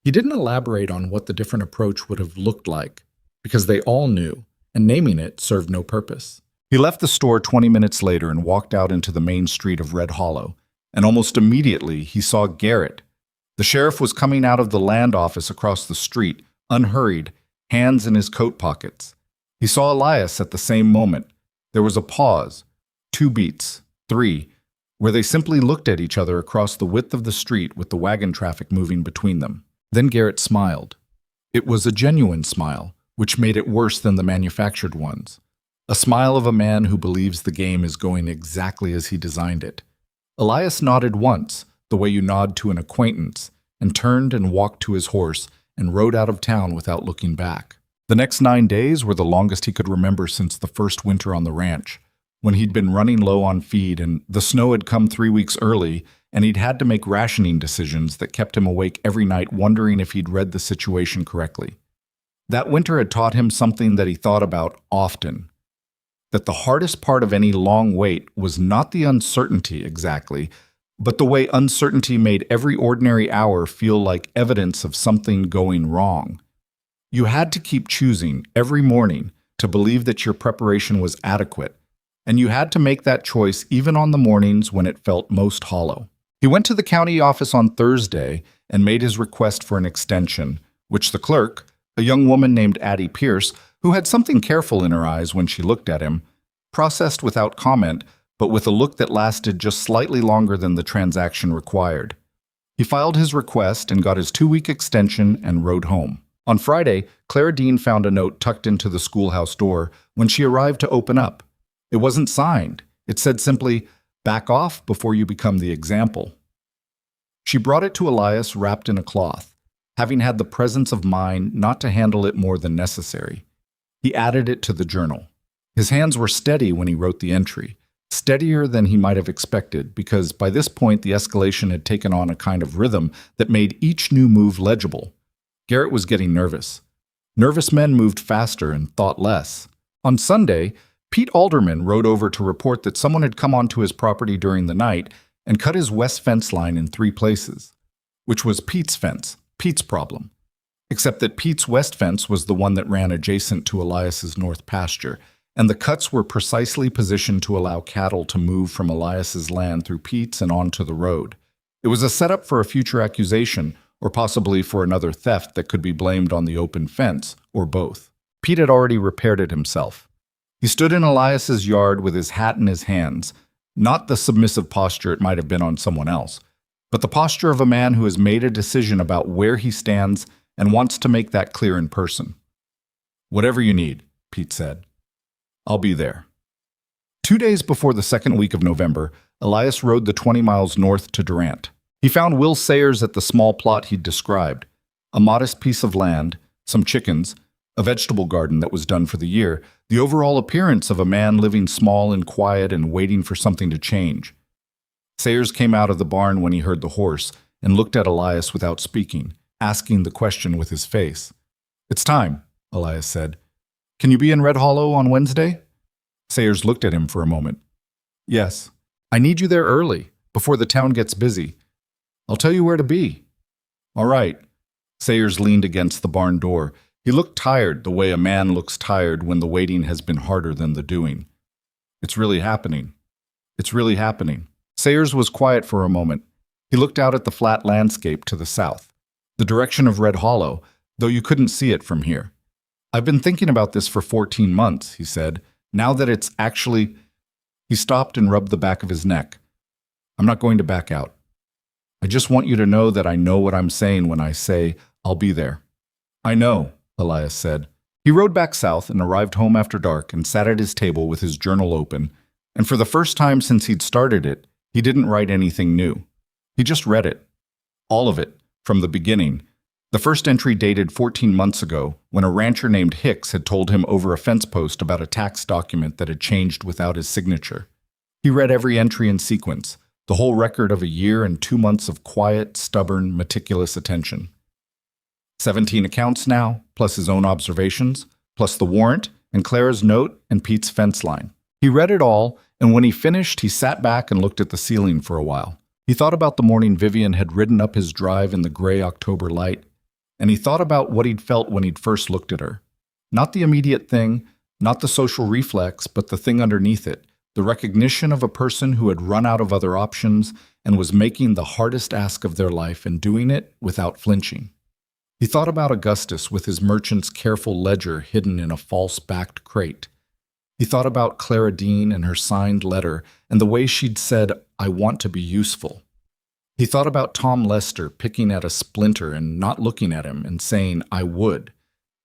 A: He didn't elaborate on what the different approach would have looked like, because they all knew, and naming it served no purpose. He left the store 20 minutes later and walked out into the main street of Red Hollow, and almost immediately he saw Garrett. The sheriff was coming out of the land office across the street, unhurried, hands in his coat pockets. He saw Elias at the same moment. There was a pause, 2 beats, 3, where they simply looked at each other across the width of the street with the wagon traffic moving between them. Then Garrett smiled. It was a genuine smile, which made it worse than the manufactured ones. A smile of a man who believes the game is going exactly as he designed it. Elias nodded once, the way you nod to an acquaintance, and turned and walked to his horse and rode out of town without looking back. The next 9 days were the longest he could remember since the first winter on the ranch, when he'd been running low on feed and the snow had come 3 weeks early, and he'd had to make rationing decisions that kept him awake every night wondering if he'd read the situation correctly. That winter had taught him something that he thought about often, that the hardest part of any long wait was not the uncertainty exactly, but the way uncertainty made every ordinary hour feel like evidence of something going wrong. You had to keep choosing every morning to believe that your preparation was adequate, and you had to make that choice even on the mornings when it felt most hollow. He went to the county office on Thursday and made his request for an extension, which the clerk, a young woman named Addie Pierce, who had something careful in her eyes when she looked at him, processed without comment, but with a look that lasted just slightly longer than the transaction required. He filed his request and got his 2-week extension and rode home. On Friday, Clara Dean found a note tucked into the schoolhouse door when she arrived to open up. It wasn't signed. It said simply, "Back off before you become the example." She brought it to Elias wrapped in a cloth, having had the presence of mind not to handle it more than necessary. He added it to the journal. His hands were steady when he wrote the entry, steadier than he might have expected because by this point the escalation had taken on a kind of rhythm that made each new move legible. Garrett was getting nervous. Nervous men moved faster and thought less. On Sunday, Pete Alderman rode over to report that someone had come onto his property during the night and cut his west fence line in 3 places, which was Pete's fence, Pete's problem. Except that Pete's west fence was the one that ran adjacent to Elias's north pasture, and the cuts were precisely positioned to allow cattle to move from Elias's land through Pete's and onto the road. It was a setup for a future accusation, or possibly for another theft that could be blamed on the open fence, or both. Pete had already repaired it himself. He stood in Elias's yard with his hat in his hands, not the submissive posture it might have been on someone else, but the posture of a man who has made a decision about where he stands and wants to make that clear in person. "Whatever you need," Pete said. "I'll be there." 2 days before the second week of November, Elias rode the 20 miles north to Durant. He found Will Sayers at the small plot he'd described, a modest piece of land, some chickens, a vegetable garden that was done for the year, the overall appearance of a man living small and quiet and waiting for something to change. Sayers came out of the barn when he heard the horse and looked at Elias without speaking, asking the question with his face. "It's time," Elias said. "Can you be in Red Hollow on Wednesday?" Sayers looked at him for a moment. "Yes. I need you there early, before the town gets busy. I'll tell you where to be." "All right." Sayers leaned against the barn door. He looked tired, the way a man looks tired when the waiting has been harder than the doing. "It's really happening. It's really happening." Sayers was quiet for a moment. He looked out at the flat landscape to the south, the direction of Red Hollow, though you couldn't see it from here. "I've been thinking about this for 14 months, he said. "Now that it's actually—" He stopped and rubbed the back of his neck. "I'm not going to back out. I just want you to know that I know what I'm saying when I say I'll be there." "I know," Elias said. He rode back south and arrived home after dark and sat at his table with his journal open, and for the first time since he'd started it, he didn't write anything new. He just read it. All of it, from the beginning. The first entry dated 14 months ago, when a rancher named Hicks had told him over a fence post about a tax document that had changed without his signature. He read every entry in sequence, the whole record of a year and 2 months of quiet, stubborn, meticulous attention. 17 accounts now, plus his own observations, plus the warrant, and Clara's note, and Pete's fence line. He read it all, and when he finished, he sat back and looked at the ceiling for a while. He thought about the morning Vivian had ridden up his drive in the gray October light, and he thought about what he'd felt when he'd first looked at her. Not the immediate thing, not the social reflex, but the thing underneath it, the recognition of a person who had run out of other options and was making the hardest ask of their life and doing it without flinching. He thought about Augustus with his merchant's careful ledger hidden in a false-backed crate. He thought about Clara Dean and her signed letter and the way she'd said, "I want to be useful." He thought about Tom Lester picking at a splinter and not looking at him and saying, "I would."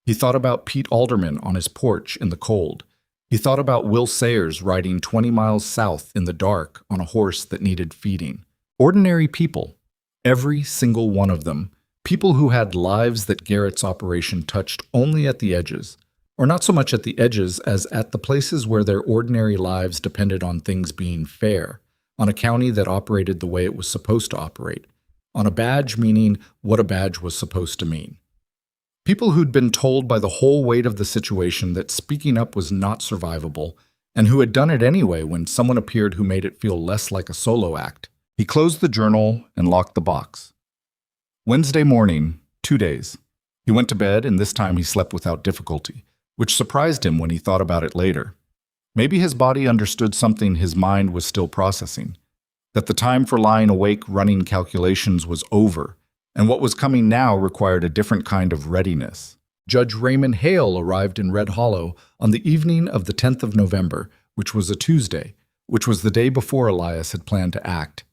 A: He thought about Pete Alderman on his porch in the cold. He thought about Will Sayers riding 20 miles south in the dark on a horse that needed feeding. Ordinary people, every single one of them. People who had lives that Garrett's operation touched only at the edges, or not so much at the edges as at the places where their ordinary lives depended on things being fair, on a county that operated the way it was supposed to operate, on a badge meaning what a badge was supposed to mean. People who'd been told by the whole weight of the situation that speaking up was not survivable, and who had done it anyway when someone appeared who made it feel less like a solo act. He closed the journal and locked the box. Wednesday morning, 2 days. He went to bed, and this time he slept without difficulty, which surprised him when he thought about it later. Maybe his body understood something his mind was still processing, that the time for lying awake running calculations was over, and what was coming now required a different kind of readiness. Judge Raymond Hale arrived in Red Hollow on the evening of the 10th of November, which was a Tuesday, which was the day before Elias had planned to act.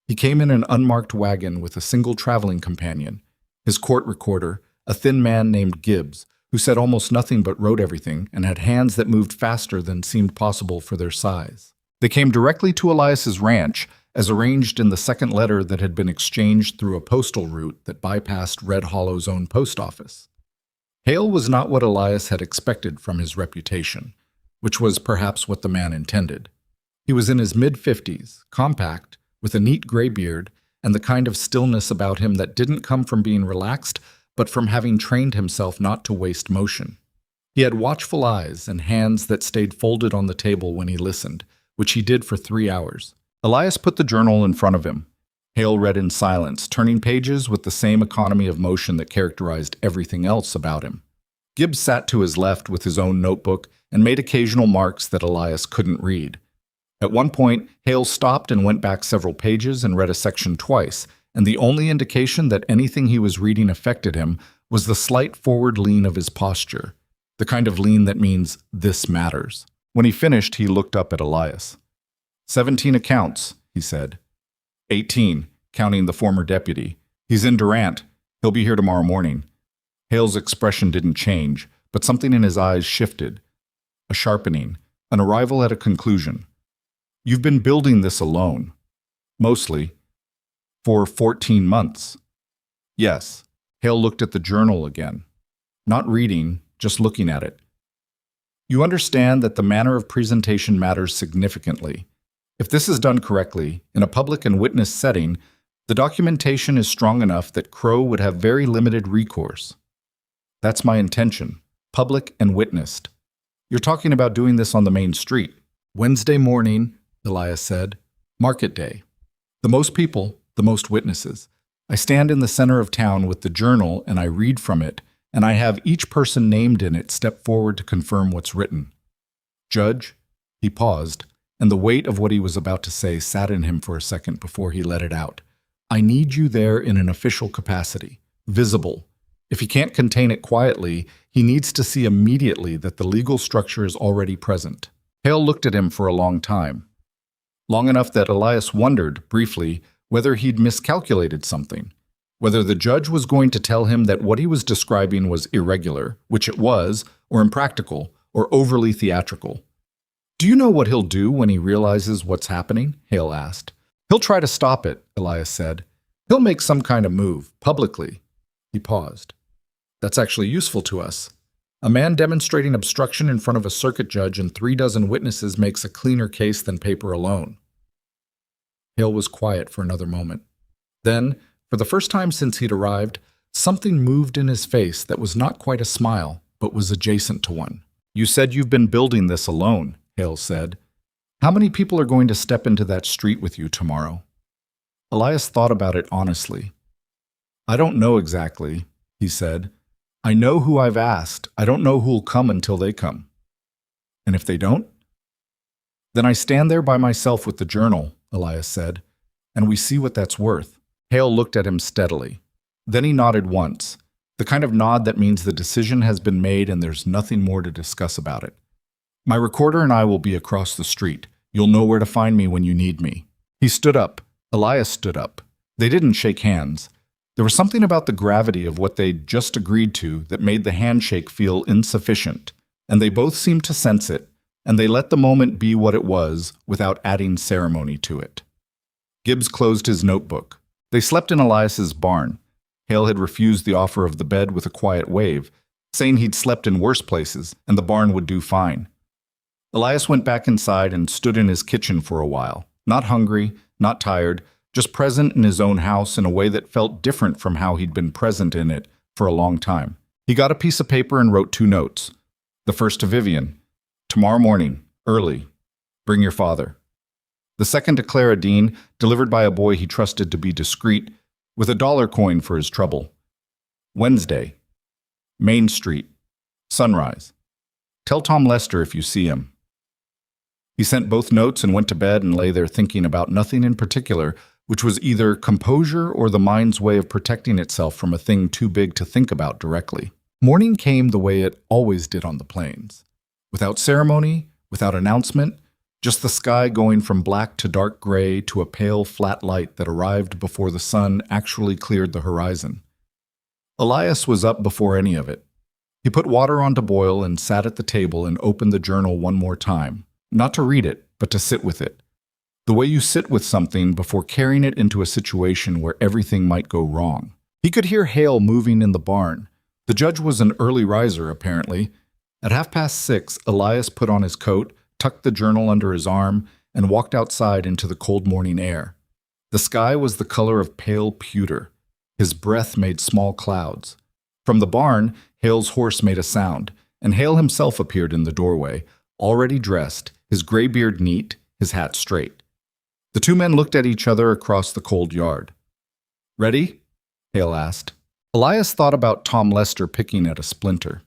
A: He came in an unmarked wagon with a single traveling companion, his court recorder, a thin man named Gibbs, who said almost nothing but wrote everything and had hands that moved faster than seemed possible for their size. They came directly to Elias's ranch, as arranged in the second letter that had been exchanged through a postal route that bypassed Red Hollow's own post office. Hale was not what Elias had expected from his reputation, which was perhaps what the man intended. He was in his mid-50s, compact, with a neat gray beard, and the kind of stillness about him that didn't come from being relaxed, but from having trained himself not to waste motion. He had watchful eyes and hands that stayed folded on the table when he listened, which he did for 3 hours. Elias put the journal in front of him. Hale read in silence, turning pages with the same economy of motion that characterized everything else about him. Gibbs sat to his left with his own notebook and made occasional marks that Elias couldn't read. At one point, Hale stopped and went back several pages and read a section twice, and the only indication that anything he was reading affected him was the slight forward lean of his posture, the kind of lean that means this matters. When he finished, he looked up at Elias. 17 accounts, he said. 18, counting the former deputy. He's in Durant. He'll be here tomorrow morning. Hale's expression didn't change, but something in his eyes shifted. A sharpening, an arrival at a conclusion. You've been building this alone. Mostly. For 14 months. Yes. Hale looked at the journal again. Not reading, just looking at it. You understand that the manner of presentation matters significantly. If this is done correctly, in a public and witness setting, the documentation is strong enough that Crow would have very limited recourse. That's my intention, public and witnessed. You're talking about doing this on the main street. Wednesday morning, Elias said. Market day. The most people, the most witnesses. I stand in the center of town with the journal and I read from it, and I have each person named in it step forward to confirm what's written. Judge, he paused, and the weight of what he was about to say sat in him for a second before he let it out. I need you there in an official capacity, visible. If he can't contain it quietly, he needs to see immediately that the legal structure is already present. Hale looked at him for a long time. Long enough that Elias wondered, briefly, whether he'd miscalculated something, whether the judge was going to tell him that what he was describing was irregular, which it was, or impractical, or overly theatrical. Do you know what he'll do when he realizes what's happening? Hale asked. He'll try to stop it, Elias said. He'll make some kind of move, publicly. He paused. That's actually useful to us. A man demonstrating obstruction in front of a circuit judge and 36 witnesses makes a cleaner case than paper alone. Hale was quiet for another moment. Then, for the first time since he'd arrived, something moved in his face that was not quite a smile, but was adjacent to one. You said you've been building this alone, Hale said. How many people are going to step into that street with you tomorrow? Elias thought about it honestly. I don't know exactly, he said. I know who I've asked. I don't know who'll come until they come. And if they don't? Then I stand there by myself with the journal, Elias said, and we see what that's worth. Hale looked at him steadily. Then he nodded once, the kind of nod that means the decision has been made and there's nothing more to discuss about it. My recorder and I will be across the street. You'll know where to find me when you need me. He stood up. Elias stood up. They didn't shake hands. There was something about the gravity of what they'd just agreed to that made the handshake feel insufficient, and they both seemed to sense it, and they let the moment be what it was without adding ceremony to it. Gibbs closed his notebook. They slept in Elias's barn. Hale had refused the offer of the bed with a quiet wave, saying he'd slept in worse places and the barn would do fine. Elias went back inside and stood in his kitchen for a while, not hungry, not tired, just present in his own house in a way that felt different from how he'd been present in it for a long time. He got a piece of paper and wrote 2 notes. The first to Vivian. Tomorrow morning, early. Bring your father. The second to Clara Dean, delivered by a boy he trusted to be discreet, with a $1 coin for his trouble. Wednesday. Main Street. Sunrise. Tell Tom Lester if you see him. He sent both notes and went to bed and lay there thinking about nothing in particular, which was either composure or the mind's way of protecting itself from a thing too big to think about directly. Morning came the way it always did on the plains. Without ceremony, without announcement, just the sky going from black to dark gray to a pale, flat light that arrived before the sun actually cleared the horizon. Elias was up before any of it. He put water on to boil and sat at the table and opened the journal one more time, not to read it, but to sit with it. The way you sit with something before carrying it into a situation where everything might go wrong. He could hear Hale moving in the barn. The judge was an early riser, apparently. At 6:30, Elias put on his coat, tucked the journal under his arm, and walked outside into the cold morning air. The sky was the color of pale pewter. His breath made small clouds. From the barn, Hale's horse made a sound, and Hale himself appeared in the doorway, already dressed, his gray beard neat, his hat straight. The two men looked at each other across the cold yard. "Ready?" Hale asked. Elias thought about Tom Lester picking at a splinter.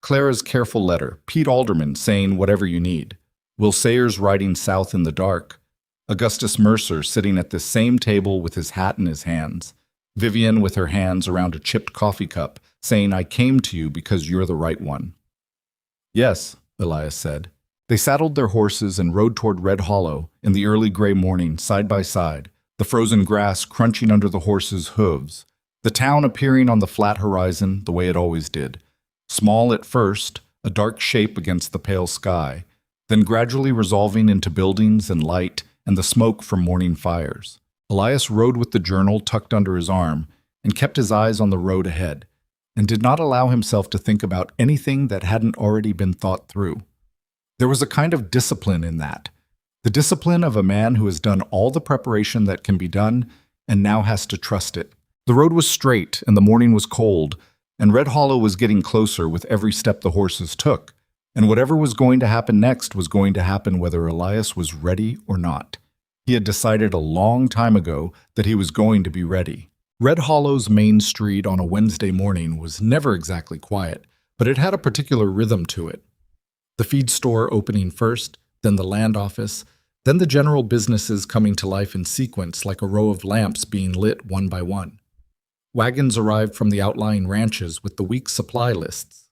A: Clara's careful letter, Pete Alderman saying whatever you need, Will Sayers riding south in the dark, Augustus Mercer sitting at this same table with his hat in his hands, Vivian with her hands around a chipped coffee cup, saying, "I came to you because you're the right one." "Yes," Elias said. They saddled their horses and rode toward Red Hollow in the early gray morning, side by side, the frozen grass crunching under the horses' hooves, the town appearing on the flat horizon the way it always did, small at first, a dark shape against the pale sky, then gradually resolving into buildings and light and the smoke from morning fires. Elias rode with the journal tucked under his arm and kept his eyes on the road ahead, and did not allow himself to think about anything that hadn't already been thought through. There was a kind of discipline in that, the discipline of a man who has done all the preparation that can be done and now has to trust it. The road was straight and the morning was cold, and Red Hollow was getting closer with every step the horses took, and whatever was going to happen next was going to happen whether Elias was ready or not. He had decided a long time ago that he was going to be ready. Red Hollow's main street on a Wednesday morning was never exactly quiet, but it had a particular rhythm to it. The feed store opening first, then the land office, then the general businesses coming to life in sequence like a row of lamps being lit one by one. Wagons arrived from the outlying ranches with the week's supply lists.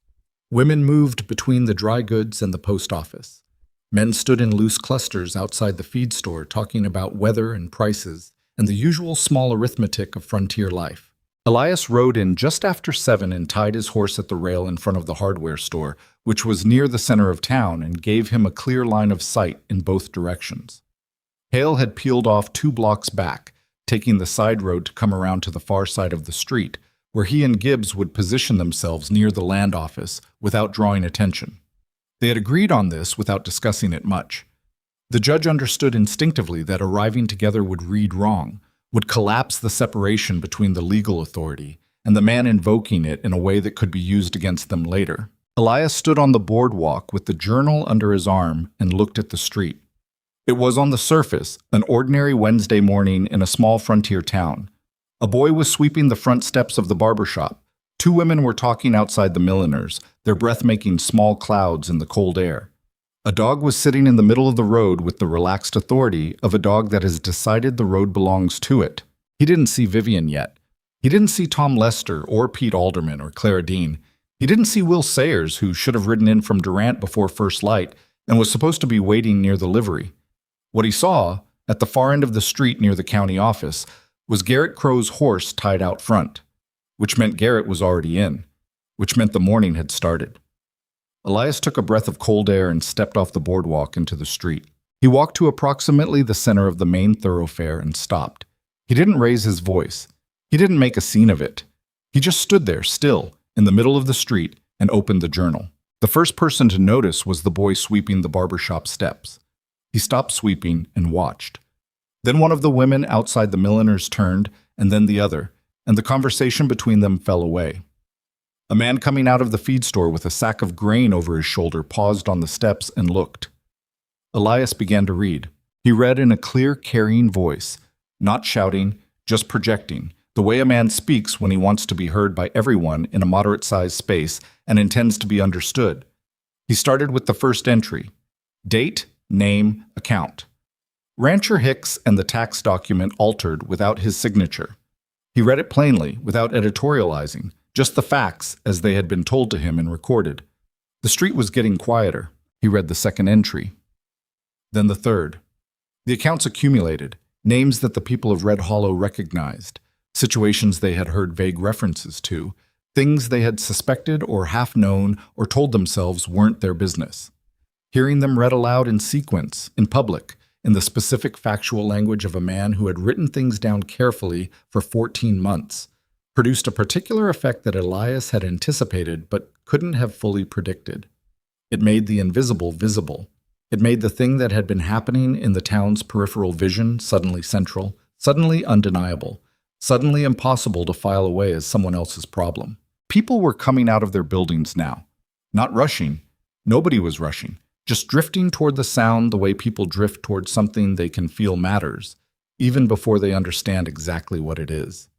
A: Women moved between the dry goods and the post office. Men stood in loose clusters outside the feed store talking about weather and prices and the usual small arithmetic of frontier life. Elias rode in just after 7 and tied his horse at the rail in front of the hardware store, which was near the center of town and gave him a clear line of sight in both directions. Hale had peeled off 2 blocks back, taking the side road to come around to the far side of the street, where he and Gibbs would position themselves near the land office without drawing attention. They had agreed on this without discussing it much. The judge understood instinctively that arriving together would read wrong, would collapse the separation between the legal authority and the man invoking it in a way that could be used against them later. Elias stood on the boardwalk with the journal under his arm and looked at the street. It was on the surface an ordinary Wednesday morning in a small frontier town. A boy was sweeping the front steps of the barber shop. 2 women were talking outside the milliner's, their breath making small clouds in the cold air. A dog was sitting in the middle of the road with the relaxed authority of a dog that has decided the road belongs to it. He didn't see Vivian yet. He didn't see Tom Lester or Pete Alderman or Clara Dean. He didn't see Will Sayers, who should have ridden in from Durant before first light and was supposed to be waiting near the livery. What he saw, at the far end of the street near the county office, was Garrett Crow's horse tied out front, which meant Garrett was already in, which meant the morning had started. Elias took a breath of cold air and stepped off the boardwalk into the street. He walked to approximately the center of the main thoroughfare and stopped. He didn't raise his voice. He didn't make a scene of it. He just stood there, still, in the middle of the street, and opened the journal. The first person to notice was the boy sweeping the barbershop steps. He stopped sweeping and watched. Then one of the women outside the milliner's turned, and then the other, and the conversation between them fell away. A man coming out of the feed store with a sack of grain over his shoulder paused on the steps and looked. Elias began to read. He read in a clear, carrying voice, not shouting, just projecting, the way a man speaks when he wants to be heard by everyone in a moderate-sized space and intends to be understood. He started with the first entry. Date, name, account. Rancher Hicks and the tax document altered without his signature. He read it plainly, without editorializing, just the facts as they had been told to him and recorded. The street was getting quieter. He read the second entry. Then the third. The accounts accumulated, names that the people of Red Hollow recognized, situations they had heard vague references to, things they had suspected or half known or told themselves weren't their business. Hearing them read aloud in sequence, in public, in the specific factual language of a man who had written things down carefully for 14 months, produced a particular effect that Elias had anticipated but couldn't have fully predicted. It made the invisible visible. It made the thing that had been happening in the town's peripheral vision suddenly central, suddenly undeniable, suddenly impossible to file away as someone else's problem. People were coming out of their buildings now. Not rushing. Nobody was rushing. Just drifting toward the sound the way people drift toward something they can feel matters, even before they understand exactly what it is.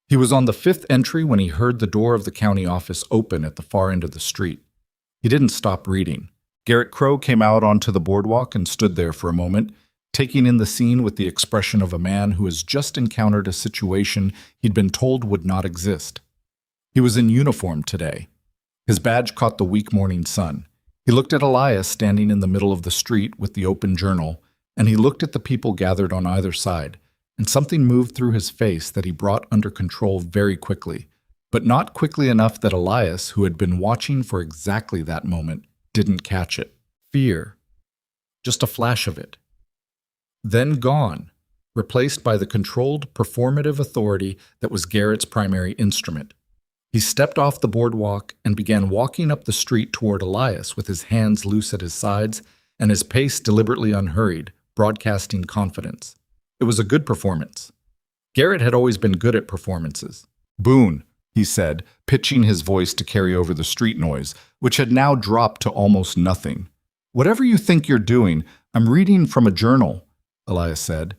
A: He was on the fifth entry when he heard the door of the county office open at the far end of the street. He didn't stop reading. Garrett Crow came out onto the boardwalk and stood there for a moment, taking in the scene with the expression of a man who has just encountered a situation he'd been told would not exist. He was in uniform today. His badge caught the weak morning sun. He looked at Elias standing in the middle of the street with the open journal, and he looked at the people gathered on either side, and something moved through his face that he brought under control very quickly, but not quickly enough that Elias, who had been watching for exactly that moment, didn't catch it. Fear. Just a flash of it. Then gone, replaced by the controlled, performative authority that was Garrett's primary instrument. He stepped off the boardwalk and began walking up the street toward Elias with his hands loose at his sides and his pace deliberately unhurried, broadcasting confidence. It was a good performance. Garrett had always been good at performances. "Boone," he said, pitching his voice to carry over the street noise, which had now dropped to almost nothing. "Whatever you think you're doing, I'm reading from a journal," Elias said.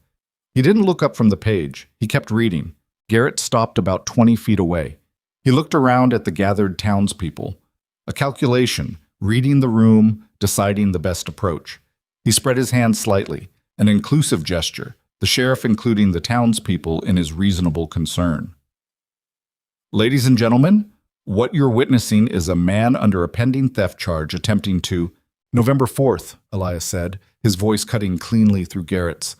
A: He didn't look up from the page. He kept reading. Garrett stopped about 20 feet away. He looked around at the gathered townspeople. A calculation, reading the room, deciding the best approach. He spread his hand slightly, an inclusive gesture, the sheriff including the townspeople in his reasonable concern. "Ladies and gentlemen, what you're witnessing is a man under a pending theft charge attempting to—" "November 4th, Elias said, his voice cutting cleanly through Garrett's.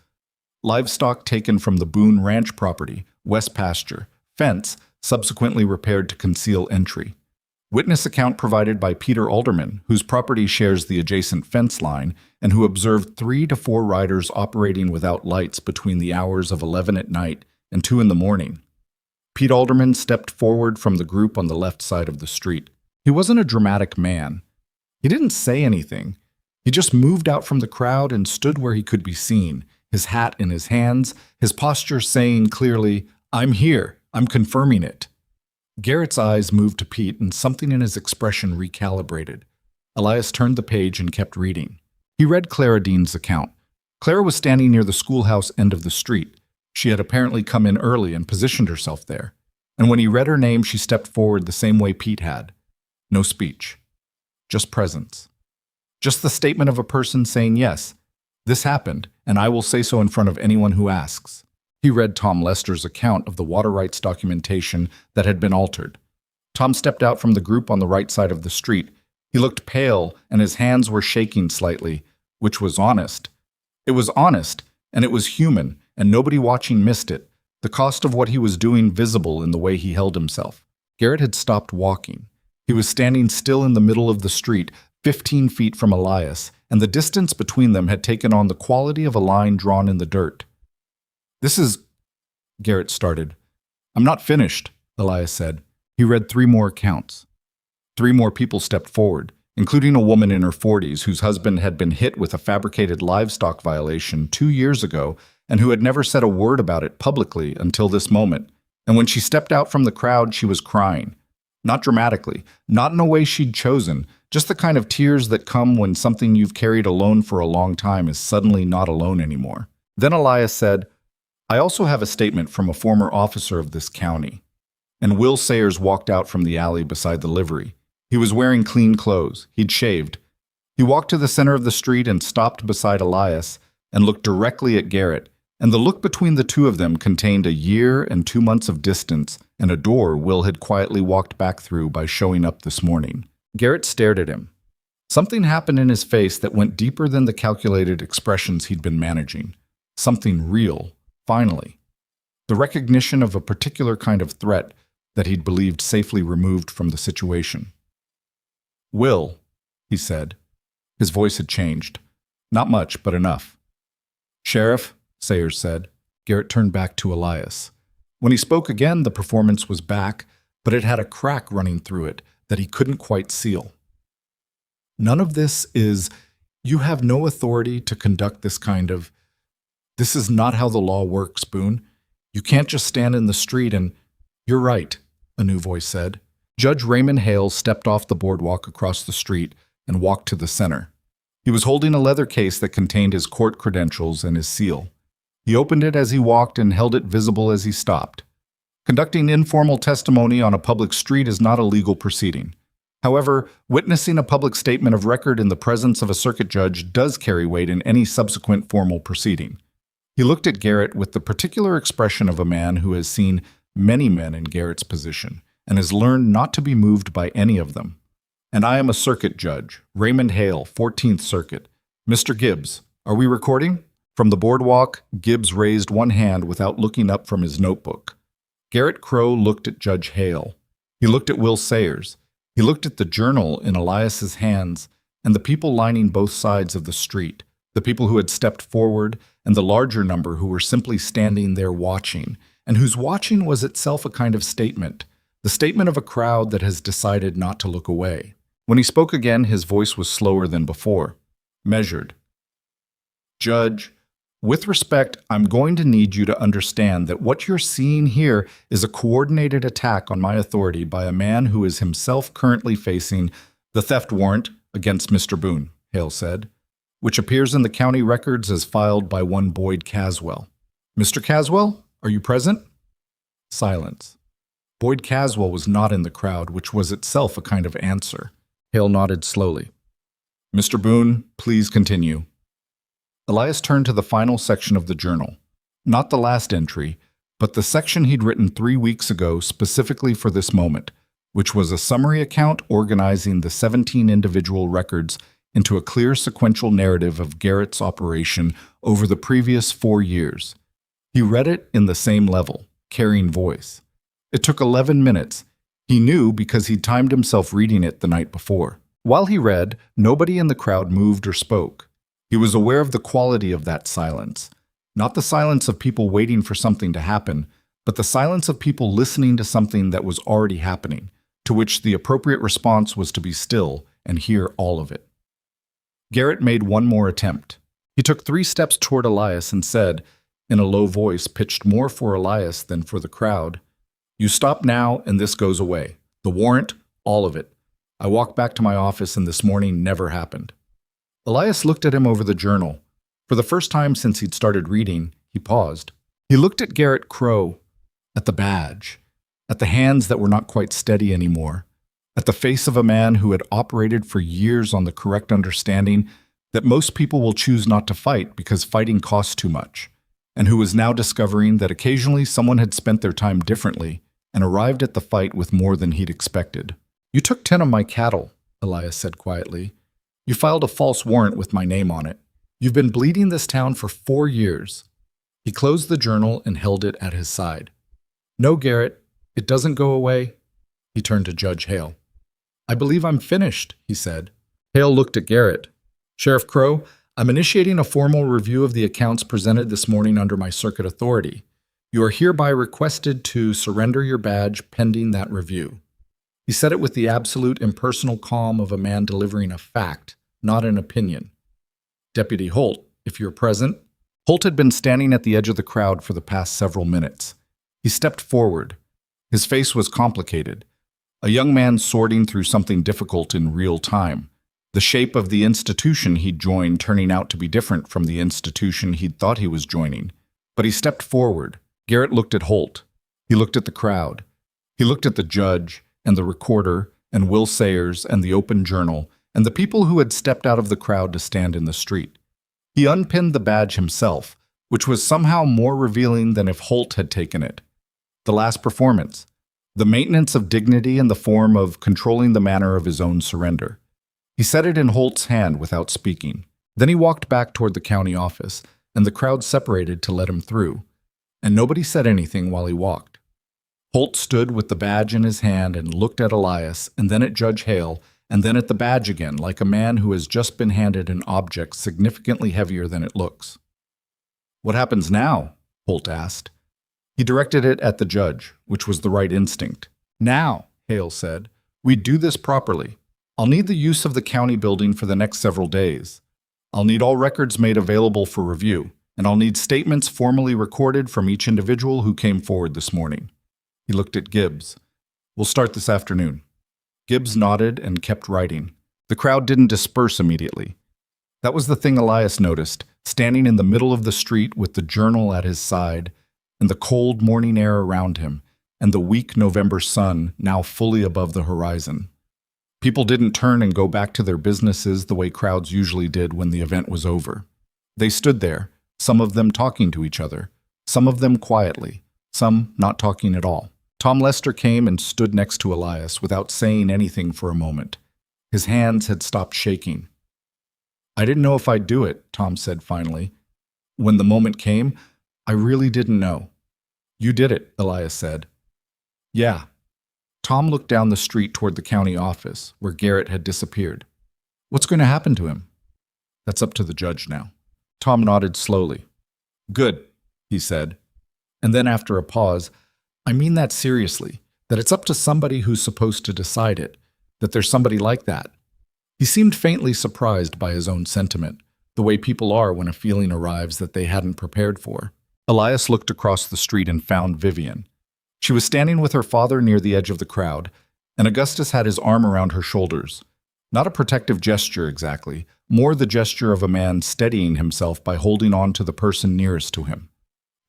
A: "Livestock taken from the Boone Ranch property, west pasture, fence, subsequently repaired to conceal entry. Witness account provided by Peter Alderman, whose property shares the adjacent fence line, and who observed 3 to 4 riders operating without lights between the hours of 11 at night and 2 in the morning. Pete Alderman stepped forward from the group on the left side of the street. He wasn't a dramatic man. He didn't say anything. He just moved out from the crowd and stood where he could be seen, his hat in his hands, his posture saying clearly, "I'm here. I'm confirming it." Garrett's eyes moved to Pete and something in his expression recalibrated. Elias turned the page and kept reading. He read Clara Dean's account. Clara was standing near the schoolhouse end of the street. She had apparently come in early and positioned herself there. And when he read her name, she stepped forward the same way Pete had. No speech. Just presence. Just the statement of a person saying, "Yes, this happened, and I will say so in front of anyone who asks." He read Tom Lester's account of the water rights documentation that had been altered. Tom stepped out from the group on the right side of the street. He looked pale, and his hands were shaking slightly, which was honest. It was honest, and it was human, and nobody watching missed it, the cost of what he was doing visible in the way he held himself. Garrett had stopped walking. He was standing still in the middle of the street, 15 feet from Elias, and the distance between them had taken on the quality of a line drawn in the dirt. "This is—" Garrett started. "I'm not finished," Elias said. He read 3 more accounts. 3 more people stepped forward, including a woman in her 40s whose husband had been hit with a fabricated livestock violation 2 years ago and who had never said a word about it publicly until this moment. And when she stepped out from the crowd, she was crying. Not dramatically, not in a way she'd chosen, just the kind of tears that come when something you've carried alone for a long time is suddenly not alone anymore. Then Elias said, "I also have a statement from a former officer of this county." And Will Sayers walked out from the alley beside the livery. He was wearing clean clothes. He'd shaved. He walked to the center of the street and stopped beside Elias and looked directly at Garrett, and the look between the two of them contained a year and 2 months of distance and a door Will had quietly walked back through by showing up this morning. Garrett stared at him. Something happened in his face that went deeper than the calculated expressions he'd been managing. Something real. Finally, the recognition of a particular kind of threat that he'd believed safely removed from the situation. "Will," he said. His voice had changed. Not much, but enough. "Sheriff," Sayers said. Garrett turned back to Elias. When he spoke again, the performance was back, but it had a crack running through it that he couldn't quite seal. "None of this is, you have no authority to conduct this kind of... This is not how the law works, Boone. You can't just stand in the street and—" "You're right," a new voice said. Judge Raymond Hale stepped off the boardwalk across the street and walked to the center. He was holding a leather case that contained his court credentials and his seal. He opened it as he walked and held it visible as he stopped. Conducting informal testimony on a public street is not a legal proceeding. However, witnessing a public statement of record in the presence of a circuit judge does carry weight in any subsequent formal proceeding. He looked at Garrett with the particular expression of a man who has seen many men in Garrett's position and has learned not to be moved by any of them. "And I am a circuit judge, Raymond Hale, 14th Circuit. Mr. Gibbs, are we recording?" From the boardwalk, Gibbs raised one hand without looking up from his notebook. Garrett Crow looked at Judge Hale. He looked at Will Sayers. He looked at the journal in Elias's hands and the people lining both sides of the street, the people who had stepped forward and the larger number who were simply standing there watching, and whose watching was itself a kind of statement, the statement of a crowd that has decided not to look away. When he spoke again, his voice was slower than before, measured. "Judge, with respect, I'm going to need you to understand that what you're seeing here is a coordinated attack on my authority by a man who is himself currently facing the theft warrant against Mr. Boone," Hale said, "which appears in the county records as filed by one Boyd Caswell. Mr. Caswell, are you present?" Silence. Boyd Caswell was not in the crowd, which was itself a kind of answer. Hale nodded slowly. "Mr. Boone, please continue." Elias turned to the final section of the journal. Not the last entry, but the section he'd written 3 weeks ago specifically for this moment, which was a summary account organizing the 17 individual records into a clear sequential narrative of Garrett's operation over the previous 4 years. He read it in the same level, carrying voice. It took 11 minutes. He knew because he'd timed himself reading it the night before. While he read, nobody in the crowd moved or spoke. He was aware of the quality of that silence, not the silence of people waiting for something to happen, but the silence of people listening to something that was already happening, to which the appropriate response was to be still and hear all of it. Garrett made one more attempt. He took 3 steps toward Elias and said, in a low voice pitched more for Elias than for the crowd, "You stop now and this goes away. The warrant, all of it. I walked back to my office and this morning never happened." Elias looked at him over the journal. For the first time since he'd started reading, he paused. He looked at Garrett Crow, at the badge, at the hands that were not quite steady anymore, at the face of a man who had operated for years on the correct understanding that most people will choose not to fight because fighting costs too much, and who was now discovering that occasionally someone had spent their time differently and arrived at the fight with more than he'd expected. "You took 10 of my cattle," Elias said quietly. "You filed a false warrant with my name on it. You've been bleeding this town for 4 years. He closed the journal and held it at his side. "No, Garrett, it doesn't go away." He turned to Judge Hale. "I believe I'm finished," he said. Hale looked at Garrett. "Sheriff Crow, I'm initiating a formal review of the accounts presented this morning under my circuit authority. You are hereby requested to surrender your badge pending that review." He said it with the absolute impersonal calm of a man delivering a fact, not an opinion. "Deputy Holt, if you're present." Holt had been standing at the edge of the crowd for the past several minutes. He stepped forward. His face was complicated. A young man sorting through something difficult in real time. The shape of the institution he'd joined turning out to be different from the institution he'd thought he was joining. But he stepped forward. Garrett looked at Holt. He looked at the crowd. He looked at the judge and the recorder and Will Sayers and the open journal and the people who had stepped out of the crowd to stand in the street. He unpinned the badge himself, which was somehow more revealing than if Holt had taken it. The last performance. The maintenance of dignity in the form of controlling the manner of his own surrender. He set it in Holt's hand without speaking. Then he walked back toward the county office, and the crowd separated to let him through. And nobody said anything while he walked. Holt stood with the badge in his hand and looked at Elias, and then at Judge Hale, and then at the badge again, like a man who has just been handed an object significantly heavier than it looks. "What happens now?" Holt asked. He directed it at the judge, which was the right instinct. "Now," Hale said, "we do this properly. I'll need the use of the county building for the next several days. I'll need all records made available for review, and I'll need statements formally recorded from each individual who came forward this morning." He looked at Gibbs. "We'll start this afternoon." Gibbs nodded and kept writing. The crowd didn't disperse immediately. That was the thing Elias noticed, standing in the middle of the street with the journal at his side, and the cold morning air around him, and the weak November sun now fully above the horizon. People didn't turn and go back to their businesses the way crowds usually did when the event was over. They stood there, some of them talking to each other, some of them quietly, some not talking at all. Tom Lester came and stood next to Elias without saying anything for a moment. His hands had stopped shaking. "I didn't know if I'd do it," Tom said finally. "When the moment came, I really didn't know." "You did it," Elias said. "Yeah." Tom looked down the street toward the county office, where Garrett had disappeared. "What's going to happen to him?" "That's up to the judge now." Tom nodded slowly. "Good," he said. And then after a pause, "I mean that seriously, that it's up to somebody who's supposed to decide it, that there's somebody like that." He seemed faintly surprised by his own sentiment, the way people are when a feeling arrives that they hadn't prepared for. Elias looked across the street and found Vivian. She was standing with her father near the edge of the crowd, and Augustus had his arm around her shoulders. Not a protective gesture exactly, more the gesture of a man steadying himself by holding on to the person nearest to him.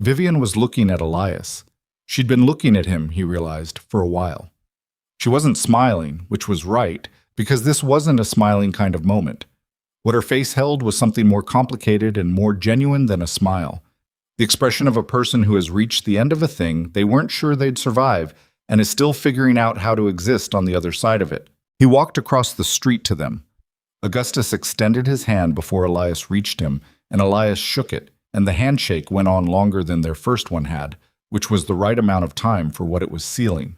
A: Vivian was looking at Elias. She'd been looking at him, he realized, for a while. She wasn't smiling, which was right, because this wasn't a smiling kind of moment. What her face held was something more complicated and more genuine than a smile. The expression of a person who has reached the end of a thing they weren't sure they'd survive and is still figuring out how to exist on the other side of it. He walked across the street to them. Augustus extended his hand before Elias reached him, and Elias shook it, and the handshake went on longer than their first one had, which was the right amount of time for what it was sealing.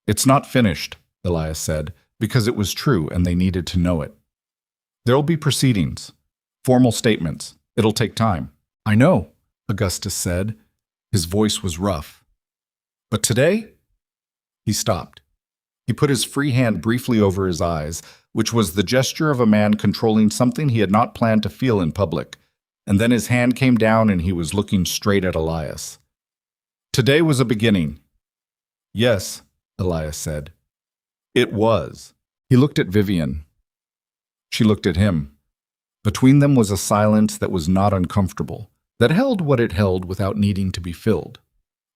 A: "It's not finished," Elias said, because it was true and they needed to know it. "There'll be proceedings, formal statements. It'll take time." "I know," Augustus said. His voice was rough. "But today?" He stopped. He put his free hand briefly over his eyes, which was the gesture of a man controlling something he had not planned to feel in public, and then his hand came down and he was looking straight at Elias. "Today was a beginning." "Yes," Elias said. "It was." He looked at Vivian. She looked at him. Between them was a silence that was not uncomfortable, that held what it held without needing to be filled.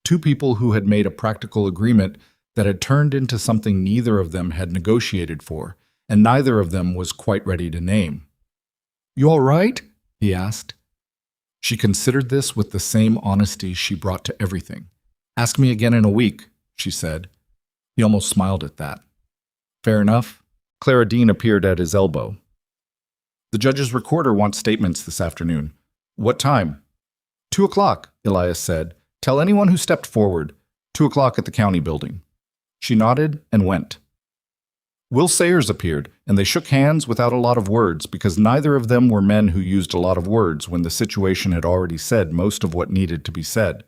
A: Two people who had made a practical agreement that had turned into something neither of them had negotiated for, and neither of them was quite ready to name. "You all right?" he asked. She considered this with the same honesty she brought to everything. "Ask me again in a week," she said. He almost smiled at that. "Fair enough." Clara Dean appeared at his elbow. "The judge's recorder wants statements this afternoon." "What time?" 2:00, Elias said. "Tell anyone who stepped forward. 2:00 at the county building." She nodded and went. Will Sayers appeared, and they shook hands without a lot of words because neither of them were men who used a lot of words when the situation had already said most of what needed to be said.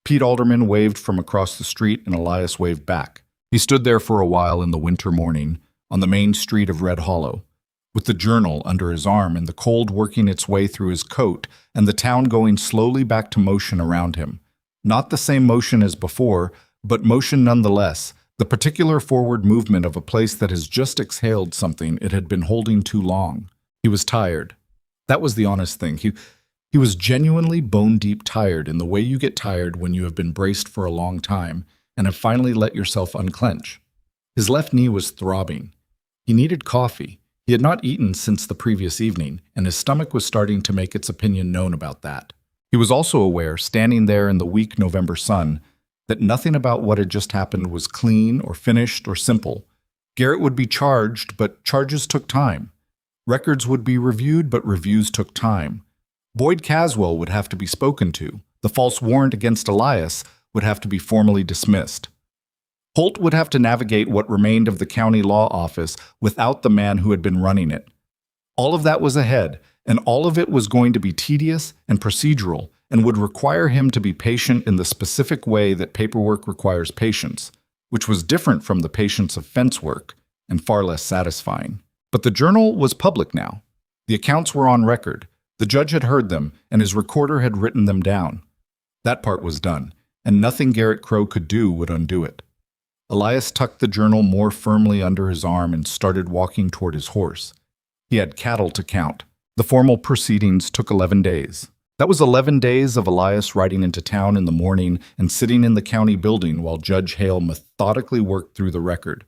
A: Pete Alderman waved from across the street and Elias waved back. He stood there for a while in the winter morning, on the main street of Red Hollow, with the journal under his arm and the cold working its way through his coat and the town going slowly back to motion around him. Not the same motion as before, but motion nonetheless, the particular forward movement of a place that has just exhaled something it had been holding too long. He was tired. That was the honest thing. He was genuinely bone-deep tired in the way you get tired when you have been braced for a long time and have finally let yourself unclench. His left knee was throbbing. He needed coffee. He had not eaten since the previous evening, and his stomach was starting to make its opinion known about that. He was also aware, standing there in the weak November sun, that nothing about what had just happened was clean or finished or simple. Garrett would be charged, but charges took time. Records would be reviewed, but reviews took time. Boyd Caswell would have to be spoken to. The false warrant against Elias would have to be formally dismissed. Holt would have to navigate what remained of the county law office without the man who had been running it. All of that was ahead, and all of it was going to be tedious and procedural, and would require him to be patient in the specific way that paperwork requires patience, which was different from the patience of fence work, and far less satisfying. But the journal was public now. The accounts were on record. The judge had heard them, and his recorder had written them down. That part was done, and nothing Garrett Crow could do would undo it. Elias tucked the journal more firmly under his arm and started walking toward his horse. He had cattle to count. The formal proceedings took 11 days. That was 11 days of Elias riding into town in the morning and sitting in the county building while Judge Hale methodically worked through the record,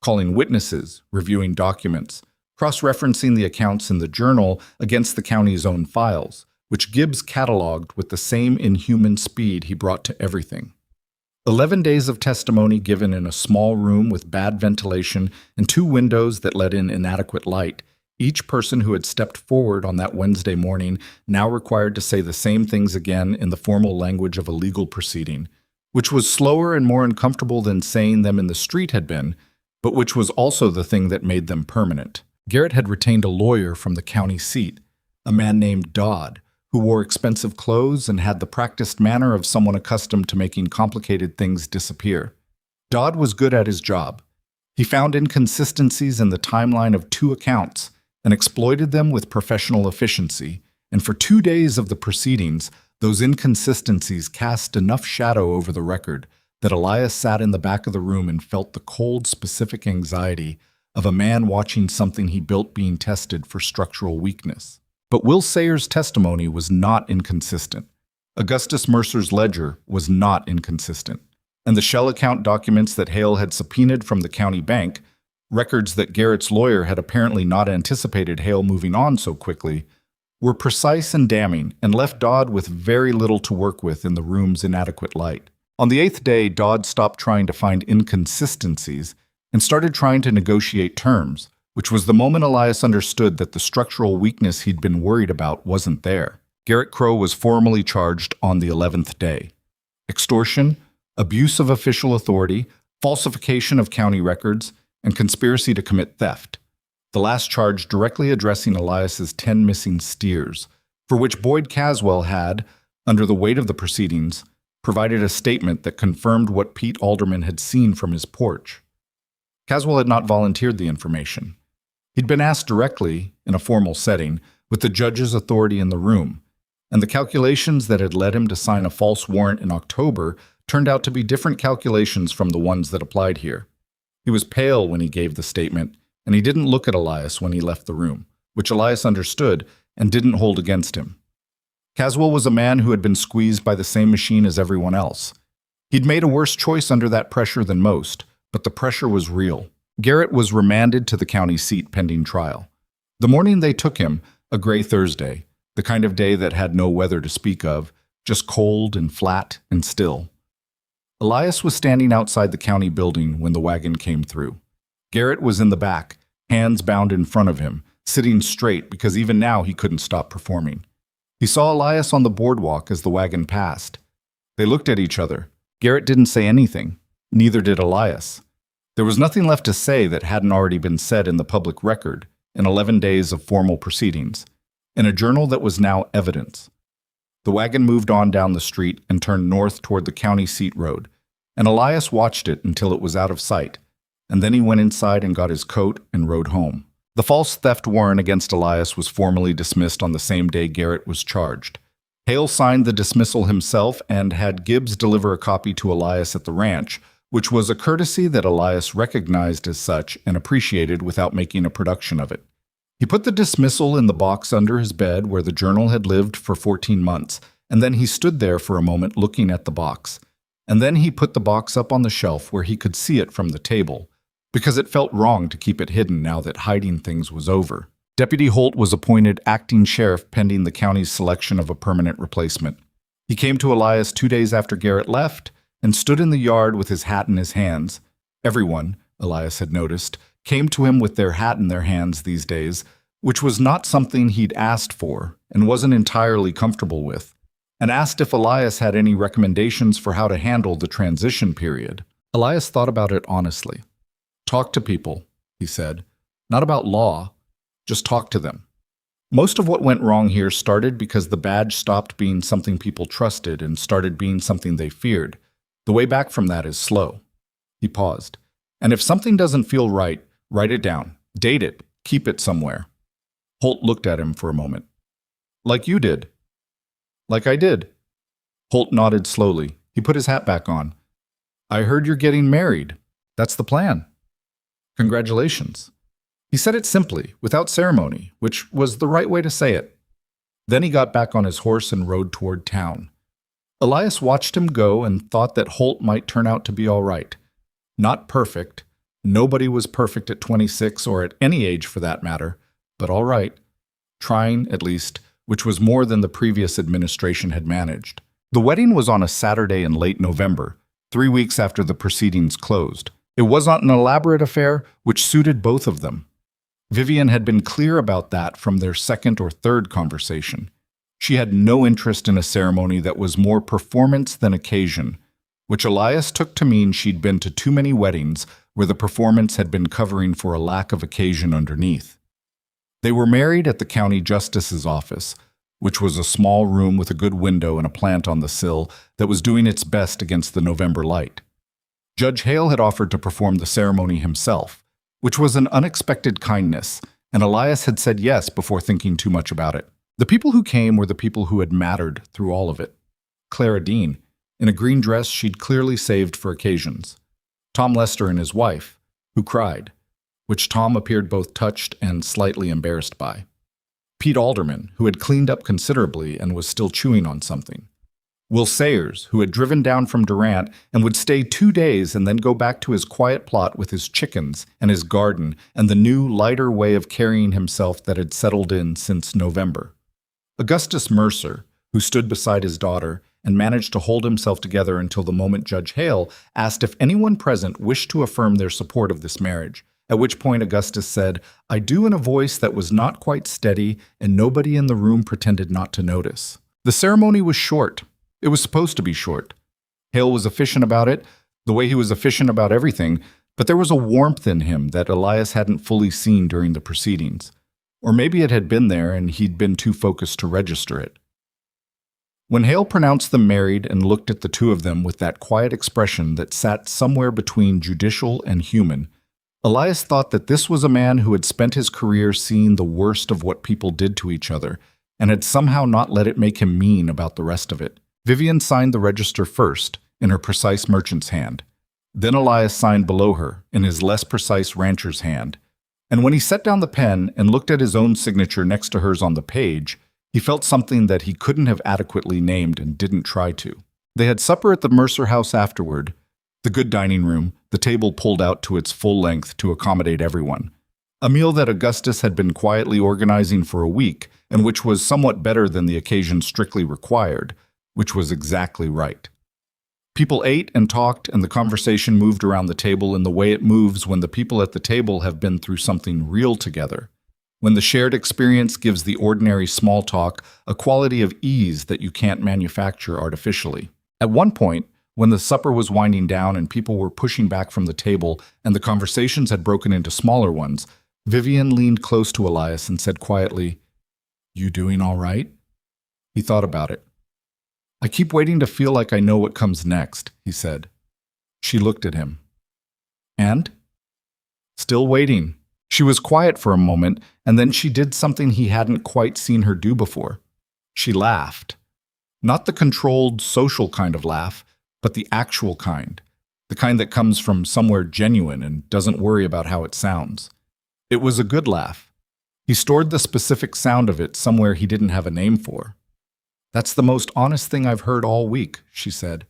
A: calling witnesses, reviewing documents, cross-referencing the accounts in the journal against the county's own files, which Gibbs cataloged with the same inhuman speed he brought to everything. 11 days of testimony given in a small room with bad ventilation and 2 windows that let in inadequate light. Each person who had stepped forward on that Wednesday morning now required to say the same things again in the formal language of a legal proceeding, which was slower and more uncomfortable than saying them in the street had been, but which was also the thing that made them permanent. Garrett had retained a lawyer from the county seat, a man named Dodd, who wore expensive clothes and had the practiced manner of someone accustomed to making complicated things disappear. Dodd was good at his job. He found inconsistencies in the timeline of 2 accounts and exploited them with professional efficiency, and for 2 days of the proceedings, those inconsistencies cast enough shadow over the record that Elias sat in the back of the room and felt the cold, specific anxiety of a man watching something he built being tested for structural weakness. But Will Sayers' testimony was not inconsistent. Augustus Mercer's ledger was not inconsistent. And the shell account documents that Hale had subpoenaed from the county bank, records that Garrett's lawyer had apparently not anticipated Hale moving on so quickly, were precise and damning and left Dodd with very little to work with in the room's inadequate light. On the 8th day, Dodd stopped trying to find inconsistencies and started trying to negotiate terms, which was the moment Elias understood that the structural weakness he'd been worried about wasn't there. Garrett Crowe was formally charged on the 11th day. Extortion, abuse of official authority, falsification of county records, and conspiracy to commit theft. The last charge directly addressing Elias's 10 missing steers, for which Boyd Caswell had, under the weight of the proceedings, provided a statement that confirmed what Pete Alderman had seen from his porch. Caswell had not volunteered the information. He'd been asked directly, in a formal setting, with the judge's authority in the room, and the calculations that had led him to sign a false warrant in October turned out to be different calculations from the ones that applied here. He was pale when he gave the statement, and he didn't look at Elias when he left the room, which Elias understood and didn't hold against him. Caswell was a man who had been squeezed by the same machine as everyone else. He'd made a worse choice under that pressure than most, but the pressure was real. Garrett was remanded to the county seat pending trial. The morning they took him, a gray Thursday, the kind of day that had no weather to speak of, just cold and flat and still. Elias was standing outside the county building when the wagon came through. Garrett was in the back, hands bound in front of him, sitting straight because even now he couldn't stop performing. He saw Elias on the boardwalk as the wagon passed. They looked at each other. Garrett didn't say anything. Neither did Elias. There was nothing left to say that hadn't already been said in the public record, in 11 days of formal proceedings, in a journal that was now evidence. The wagon moved on down the street and turned north toward the county seat road, and Elias watched it until it was out of sight, and then he went inside and got his coat and rode home. The false theft warrant against Elias was formally dismissed on the same day Garrett was charged. Hale signed the dismissal himself and had Gibbs deliver a copy to Elias at the ranch, which was a courtesy that Elias recognized as such and appreciated without making a production of it. He put the dismissal in the box under his bed where the journal had lived for 14 months, and then he stood there for a moment looking at the box. And then he put the box up on the shelf where he could see it from the table, because it felt wrong to keep it hidden now that hiding things was over. Deputy Holt was appointed acting sheriff pending the county's selection of a permanent replacement. He came to Elias 2 days after Garrett left and stood in the yard with his hat in his hands. Everyone, Elias had noticed, came to him with their hat in their hands these days, which was not something he'd asked for and wasn't entirely comfortable with, and asked if Elias had any recommendations for how to handle the transition period. Elias thought about it honestly. "Talk to people," he said. "Not about law, just talk to them." Most of what went wrong here started because the badge stopped being something people trusted and started being something they feared. The way back from that is slow. He paused. "And if something doesn't feel right, write it down. Date it. Keep it somewhere." Holt looked at him for a moment. "Like you did." "Like I did." Holt nodded slowly. He put his hat back on. "I heard you're getting married." That's the plan. Congratulations. He said it simply, without ceremony, which was the right way to say it. Then he got back on his horse and rode toward town. Elias watched him go and thought that Holt might turn out to be all right. Not perfect. Nobody was perfect at 26 or at any age for that matter, but all right. Trying, at least, which was more than the previous administration had managed. The wedding was on a Saturday in late November, 3 weeks after the proceedings closed. It was not an elaborate affair, which suited both of them. Vivian had been clear about that from their second or third conversation. She had no interest in a ceremony that was more performance than occasion, which Elias took to mean she'd been to too many weddings where the performance had been covering for a lack of occasion underneath. They were married at the county justice's office, which was a small room with a good window and a plant on the sill that was doing its best against the November light. Judge Hale had offered to perform the ceremony himself, which was an unexpected kindness, and Elias had said yes before thinking too much about it. The people who came were the people who had mattered through all of it. Clara Dean, in a green dress she'd clearly saved for occasions. Tom Lester and his wife, who cried, which Tom appeared both touched and slightly embarrassed by. Pete Alderman, who had cleaned up considerably and was still chewing on something. Will Sayers, who had driven down from Durant and would stay 2 days and then go back to his quiet plot with his chickens and his garden and the new, lighter way of carrying himself that had settled in since November. Augustus Mercer, who stood beside his daughter and managed to hold himself together until the moment Judge Hale asked if anyone present wished to affirm their support of this marriage, at which point Augustus said, "I do," in a voice that was not quite steady, and nobody in the room pretended not to notice. The ceremony was short. It was supposed to be short. Hale was efficient about it, the way he was efficient about everything, but there was a warmth in him that Elias hadn't fully seen during the proceedings. Or maybe it had been there and he'd been too focused to register it. When Hale pronounced them married and looked at the two of them with that quiet expression that sat somewhere between judicial and human, Elias thought that this was a man who had spent his career seeing the worst of what people did to each other and had somehow not let it make him mean about the rest of it. Vivian signed the register first, in her precise merchant's hand. Then Elias signed below her, in his less precise rancher's hand. And when he set down the pen and looked at his own signature next to hers on the page, he felt something that he couldn't have adequately named and didn't try to. They had supper at the Mercer house afterward, the good dining room, the table pulled out to its full length to accommodate everyone. A meal that Augustus had been quietly organizing for a week, and which was somewhat better than the occasion strictly required, which was exactly right. People ate and talked, and the conversation moved around the table in the way it moves when the people at the table have been through something real together, when the shared experience gives the ordinary small talk a quality of ease that you can't manufacture artificially. At one point, when the supper was winding down and people were pushing back from the table and the conversations had broken into smaller ones, Vivian leaned close to Elias and said quietly, "You doing all right?" He thought about it. "I keep waiting to feel like I know what comes next," he said. She looked at him. "And?" "Still waiting." She was quiet for a moment, and then she did something he hadn't quite seen her do before. She laughed. Not the controlled, social kind of laugh, but the actual kind. The kind that comes from somewhere genuine and doesn't worry about how it sounds. It was a good laugh. He stored the specific sound of it somewhere he didn't have a name for. "That's the most honest thing I've heard all week," she said.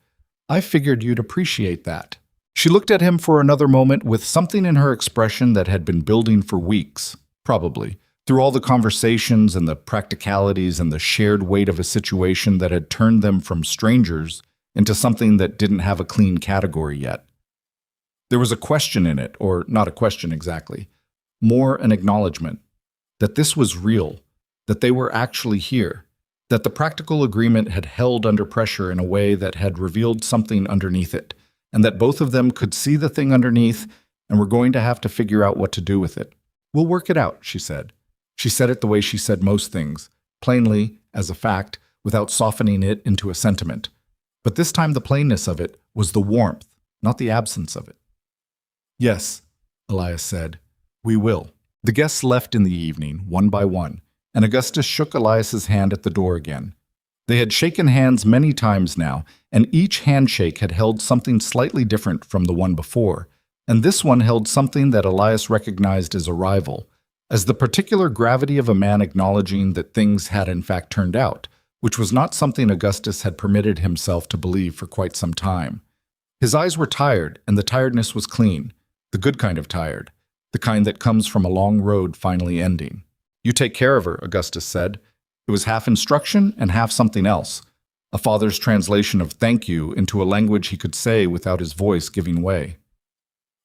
A: "I figured you'd appreciate that." She looked at him for another moment with something in her expression that had been building for weeks, probably, through all the conversations and the practicalities and the shared weight of a situation that had turned them from strangers into something that didn't have a clean category yet. There was a question in it, or not a question exactly, more an acknowledgement, that this was real, that they were actually here, that the practical agreement had held under pressure in a way that had revealed something underneath it, and that both of them could see the thing underneath and were going to have to figure out what to do with it. "We'll work it out," she said. She said it the way she said most things, plainly, as a fact, without softening it into a sentiment. But this time the plainness of it was the warmth, not the absence of it. "Yes," Elias said, "we will." The guests left in the evening, one by one, and Augustus shook Elias's hand at the door again. They had shaken hands many times now, and each handshake had held something slightly different from the one before, And this one held something that Elias recognized as a rival, as the particular gravity of a man acknowledging that things had in fact turned out, which was not something Augustus had permitted himself to believe for quite some time. His eyes were tired, and the tiredness was clean, the good kind of tired, the kind that comes from a long road finally ending. "You take care of her," Augustus said. It was half instruction and half something else, a father's translation of thank you into a language he could say without his voice giving way.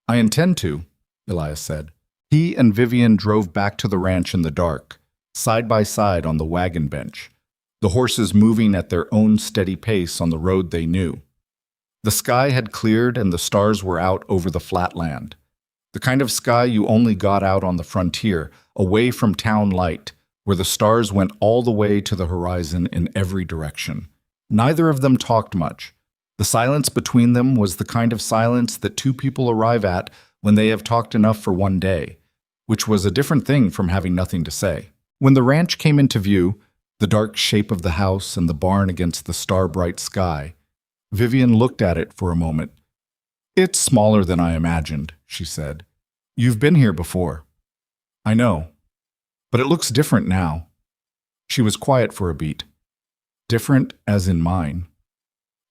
A: "I intend to," Elias said. He and Vivian drove back to the ranch in the dark, side by side on the wagon bench, the horses moving at their own steady pace on the road they knew. The sky had cleared and the stars were out over the flat land. The kind of sky you only got out on the frontier, away from town light, where the stars went all the way to the horizon in every direction. Neither of them talked much. The silence between them was the kind of silence that two people arrive at when they have talked enough for one day, which was a different thing from having nothing to say. When the ranch came into view, the dark shape of the house and the barn against the star-bright sky, Vivian looked at it for a moment. "It's smaller than I imagined," she said. "You've been here before." "I know. But it looks different now." She was quiet for a beat. "Different as in mine."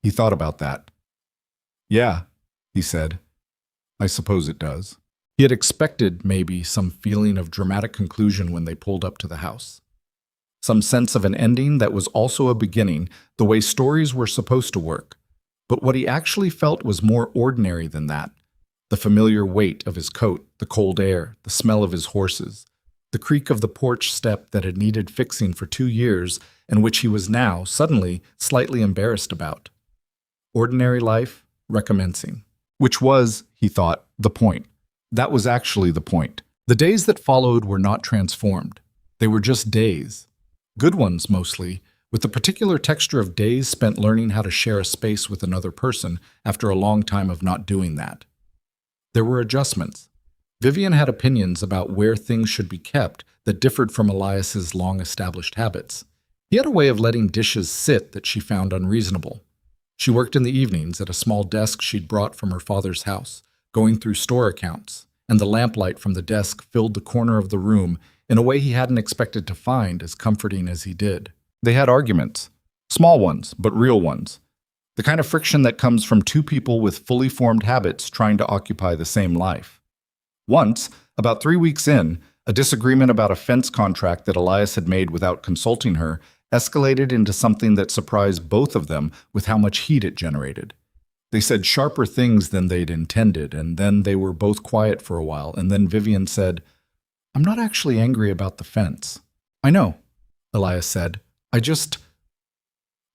A: He thought about that. "Yeah," he said. "I suppose it does." He had expected, maybe, some feeling of dramatic conclusion when they pulled up to the house. Some sense of an ending that was also a beginning, the way stories were supposed to work. But what he actually felt was more ordinary than that. The familiar weight of his coat, the cold air, the smell of his horses, the creak of the porch step that had needed fixing for 2 years and which he was now, suddenly, slightly embarrassed about. Ordinary life, recommencing. Which was, he thought, the point. That was actually the point. The days that followed were not transformed. They were just days. Good ones, mostly, with the particular texture of days spent learning how to share a space with another person after a long time of not doing that. There were adjustments. Vivian had opinions about where things should be kept that differed from Elias's long-established habits. He had a way of letting dishes sit that she found unreasonable. She worked in the evenings at a small desk she'd brought from her father's house, going through store accounts, and the lamplight from the desk filled the corner of the room in a way he hadn't expected to find as comforting as he did. They had arguments. Small ones, but real ones. The kind of friction that comes from two people with fully formed habits trying to occupy the same life. Once, about 3 weeks in, a disagreement about a fence contract that Elias had made without consulting her escalated into something that surprised both of them with how much heat it generated. They said sharper things than they'd intended, and then they were both quiet for a while, and then Vivian said, "I'm not actually angry about the fence." "I know," Elias said. "I just—"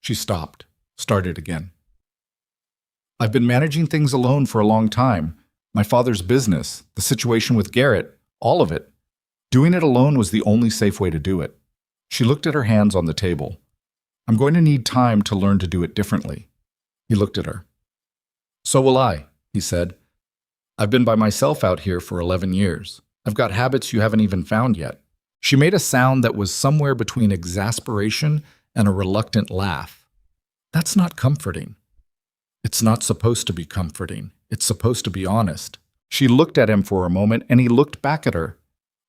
A: She stopped, started again. "I've been managing things alone for a long time. My father's business, the situation with Garrett, all of it. Doing it alone was the only safe way to do it." She looked at her hands on the table. "I'm going to need time to learn to do it differently." He looked at her. "So will I," he said. "I've been by myself out here for 11 years. I've got habits you haven't even found yet." She made a sound that was somewhere between exasperation and a reluctant laugh. "That's not comforting." "It's not supposed to be comforting. It's supposed to be honest." She looked at him for a moment, and he looked back at her.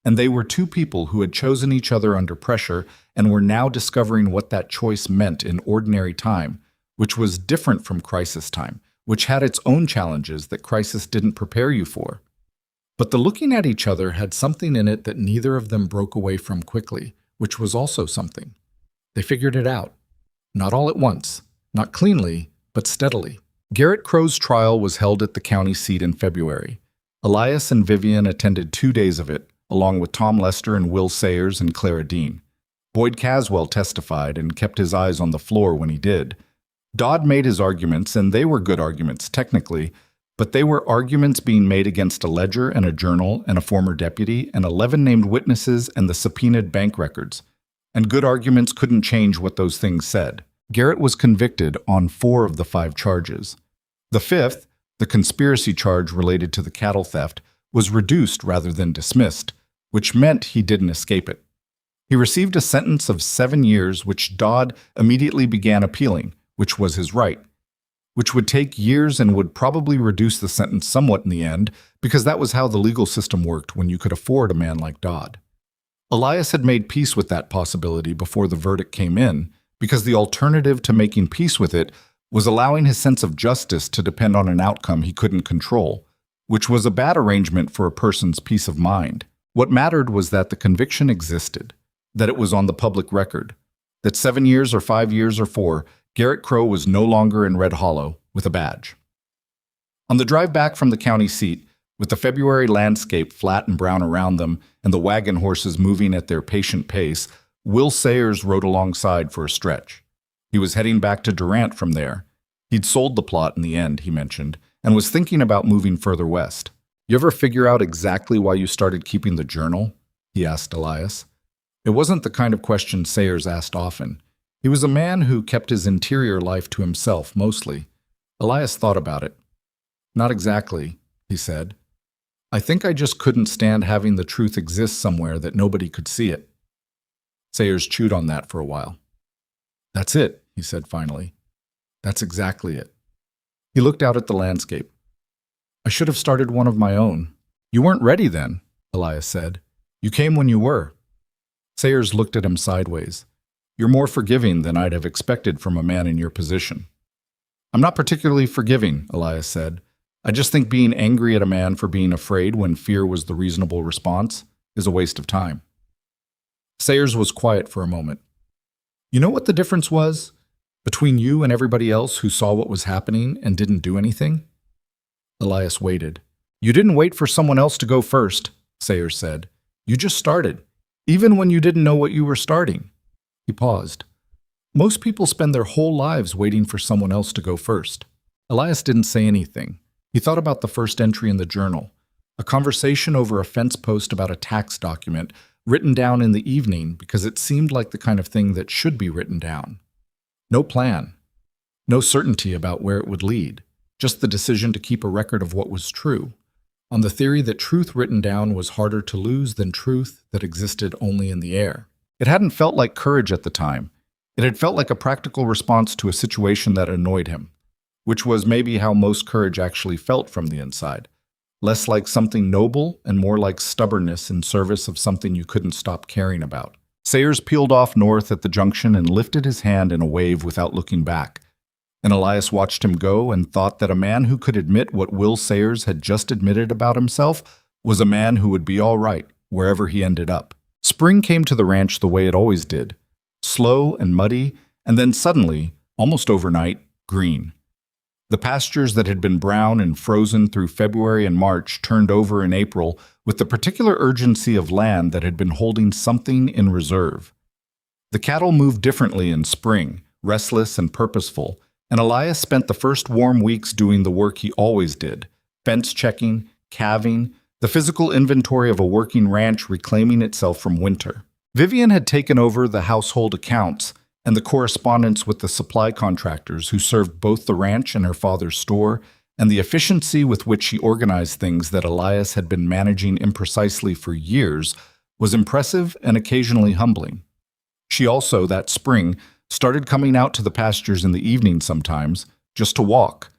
A: And they were two people who had chosen each other under pressure and were now discovering what that choice meant in ordinary time, which was different from crisis time, which had its own challenges that crisis didn't prepare you for. But the looking at each other had something in it that neither of them broke away from quickly, which was also something. They figured it out. Not all at once, not cleanly, but steadily. Garrett Crow's trial was held at the county seat in February. Elias and Vivian attended 2 days of it, along with Tom Lester and Will Sayers and Clara Dean. Boyd Caswell testified and kept his eyes on the floor when he did. Dodd made his arguments, and they were good arguments, technically, but they were arguments being made against a ledger and a journal and a former deputy and 11 named witnesses and the subpoenaed bank records. And good arguments couldn't change what those things said. Garrett was convicted on 4 of the 5 charges. The 5th, the conspiracy charge related to the cattle theft, was reduced rather than dismissed, which meant he didn't escape it. He received a sentence of 7 years, which Dodd immediately began appealing, which was his right. which would take years and would probably reduce the sentence somewhat in the end, because that was how the legal system worked when you could afford a man like Dodd. Elias had made peace with that possibility before the verdict came in, because the alternative to making peace with it was allowing his sense of justice to depend on an outcome he couldn't control, which was a bad arrangement for a person's peace of mind. What mattered was that the conviction existed, that it was on the public record, that 7 years or 5 years or 4, Garrett Crow was no longer in Red Hollow with a badge. On the drive back from the county seat, with the February landscape flat and brown around them and the wagon horses moving at their patient pace, Will Sayers rode alongside for a stretch. He was heading back to Durant from there. He'd sold the plot in the end, he mentioned, and was thinking about moving further west. "You ever figure out exactly why you started keeping the journal?" he asked Elias. It wasn't the kind of question Sayers asked often. He was a man who kept his interior life to himself mostly. Elias thought about it. "Not exactly," he said. "I think I just couldn't stand having the truth exist somewhere that nobody could see it." Sayers chewed on that for a while. "That's it," he said finally. "That's exactly it." He looked out at the landscape. "I should have started one of my own." "You weren't ready then," Elias said. "You came when you were." Sayers looked at him sideways. "You're more forgiving than I'd have expected from a man in your position." "I'm not particularly forgiving," Elias said. "I just think being angry at a man for being afraid when fear was the reasonable response is a waste of time." Sayers was quiet for a moment. "You know what the difference was between you and everybody else who saw what was happening and didn't do anything?" Elias waited. "You didn't wait for someone else to go first," Sayers said. "You just started, even when you didn't know what you were starting." He paused. "Most people spend their whole lives waiting for someone else to go first." Elias didn't say anything. He thought about the first entry in the journal, a conversation over a fence post about a tax document written down in the evening because it seemed like the kind of thing that should be written down. No plan, no certainty about where it would lead, just the decision to keep a record of what was true, on the theory that truth written down was harder to lose than truth that existed only in the air. It hadn't felt like courage at the time. It had felt like a practical response to a situation that annoyed him, which was maybe how most courage actually felt from the inside. Less like something noble and more like stubbornness in service of something you couldn't stop caring about. Sayers peeled off north at the junction and lifted his hand in a wave without looking back. And Elias watched him go and thought that a man who could admit what Will Sayers had just admitted about himself was a man who would be all right wherever he ended up. Spring came to the ranch the way it always did, slow and muddy, and then suddenly, almost overnight, green. The pastures that had been brown and frozen through February and March turned over in April with the particular urgency of land that had been holding something in reserve. The cattle moved differently in spring, restless and purposeful, and Elias spent the first warm weeks doing the work he always did, fence checking, calving, the physical inventory of a working ranch reclaiming itself from winter. Vivian had taken over the household accounts and the correspondence with the supply contractors who served both the ranch and her father's store, and the efficiency with which she organized things that Elias had been managing imprecisely for years was impressive and occasionally humbling. She also, that spring, started coming out to the pastures in the evening sometimes, just to walk.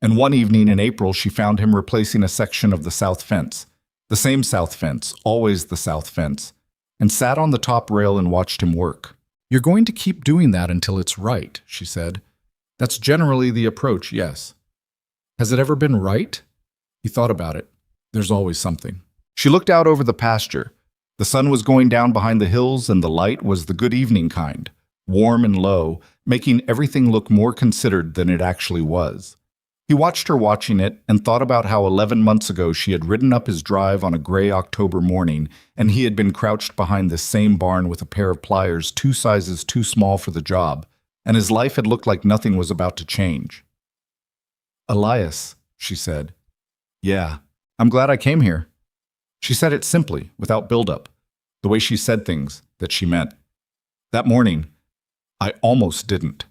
A: And one evening in April she found him replacing a section of the south fence, the same south fence, always the south fence, and sat on the top rail and watched him work. "You're going to keep doing that until it's right," she said. "That's generally the approach, yes." "Has it ever been right?" He thought about it. There's always something. She looked out over the pasture. The sun was going down behind the hills and the light was the good evening kind, warm and low, making everything look more considered than it actually was. He watched her watching it and thought about how 11 months ago she had ridden up his drive on a gray October morning and he had been crouched behind this same barn with a pair of pliers 2 sizes too small for the job, and his life had looked like nothing was about to change. "Elias," she said. "Yeah, I'm glad I came here." She said it simply, without build-up, the way she said things that she meant. That morning, "I almost didn't."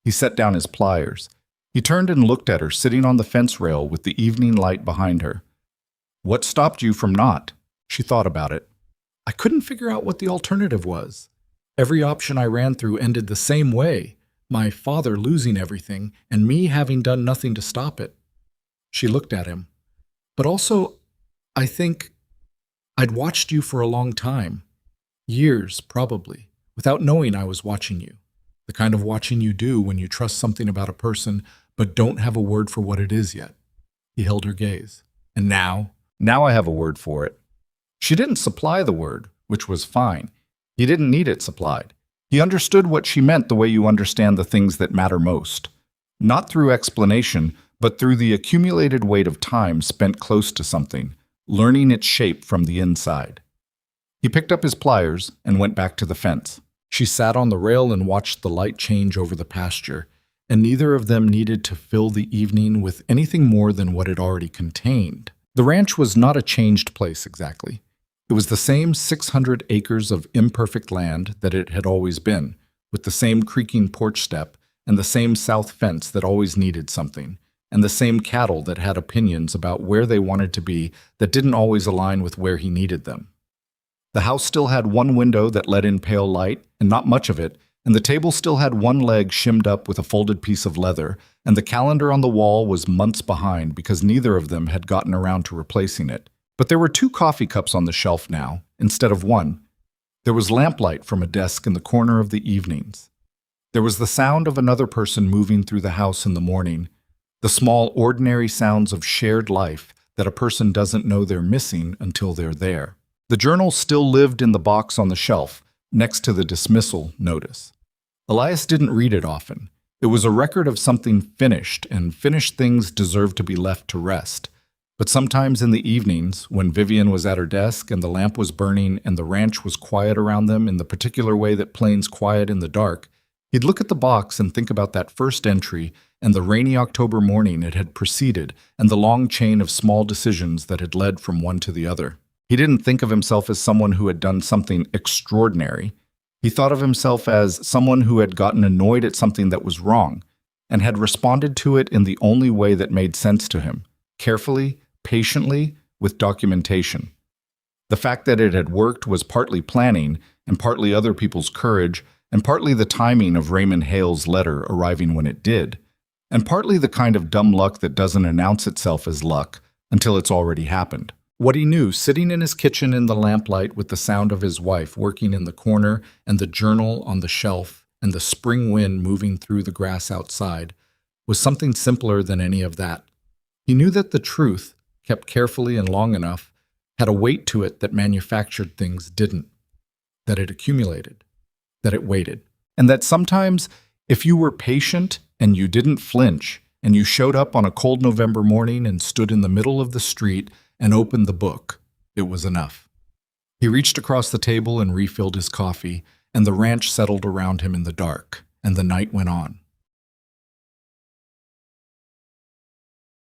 A: He set down his pliers. He turned and looked at her sitting on the fence rail with the evening light behind her. "What stopped you from not?" She thought about it. "I couldn't figure out what the alternative was. Every option I ran through ended the same way, My father losing everything and me having done nothing to stop it. She looked at him. But also, I think I'd watched you for a long time. Years, probably, without knowing I was watching you. The kind of watching you do when you trust something about a person but don't have a word for what it is yet. He held her gaze. And now? Now I have a word for it. She didn't supply the word, which was fine. He didn't need it supplied. He understood what she meant the way you understand the things that matter most. Not through explanation, but through the accumulated weight of time spent close to something, learning its shape from the inside. He picked up his pliers and went back to the fence. She sat on the rail and watched the light change over the pasture, and neither of them needed to fill the evening with anything more than what it already contained. The ranch was not a changed place exactly. It was the same 600 acres of imperfect land that it had always been, with the same creaking porch step and the same south fence that always needed something, and the same cattle that had opinions about where they wanted to be that didn't always align with where he needed them. The house still had one window that let in pale light, and not much of it, and the table still had one leg shimmed up with a folded piece of leather, and the calendar on the wall was months behind because neither of them had gotten around to replacing it. But there were 2 coffee cups on the shelf now, instead of 1. There was lamplight from a desk in the corner of the evenings. There was the sound of another person moving through the house in the morning, the small, ordinary sounds of shared life that a person doesn't know they're missing until they're there. The journal still lived in the box on the shelf, next to the dismissal notice. Elias didn't read it often. It was a record of something finished, and finished things deserved to be left to rest. But sometimes in the evenings, when Vivian was at her desk and the lamp was burning and the ranch was quiet around them in the particular way that planes quiet in the dark, he'd look at the box and think about that first entry and the rainy October morning it had preceded and the long chain of small decisions that had led from one to the other. He didn't think of himself as someone who had done something extraordinary. He thought of himself as someone who had gotten annoyed at something that was wrong and had responded to it in the only way that made sense to him, carefully, patiently, with documentation. The fact that it had worked was partly planning and partly other people's courage and partly the timing of Raymond Hale's letter arriving when it did, and partly the kind of dumb luck that doesn't announce itself as luck until it's already happened. What he knew, sitting in his kitchen in the lamplight with the sound of his wife working in the corner and the journal on the shelf and the spring wind moving through the grass outside, was something simpler than any of that. He knew that the truth, kept carefully and long enough, had a weight to it that manufactured things didn't, that it accumulated, that it waited, and that sometimes, if you were patient and you didn't flinch, and you showed up on a cold November morning and stood in the middle of the street and opened the book, it was enough. He reached across the table and refilled his coffee, and the ranch settled around him in the dark, and the night went on.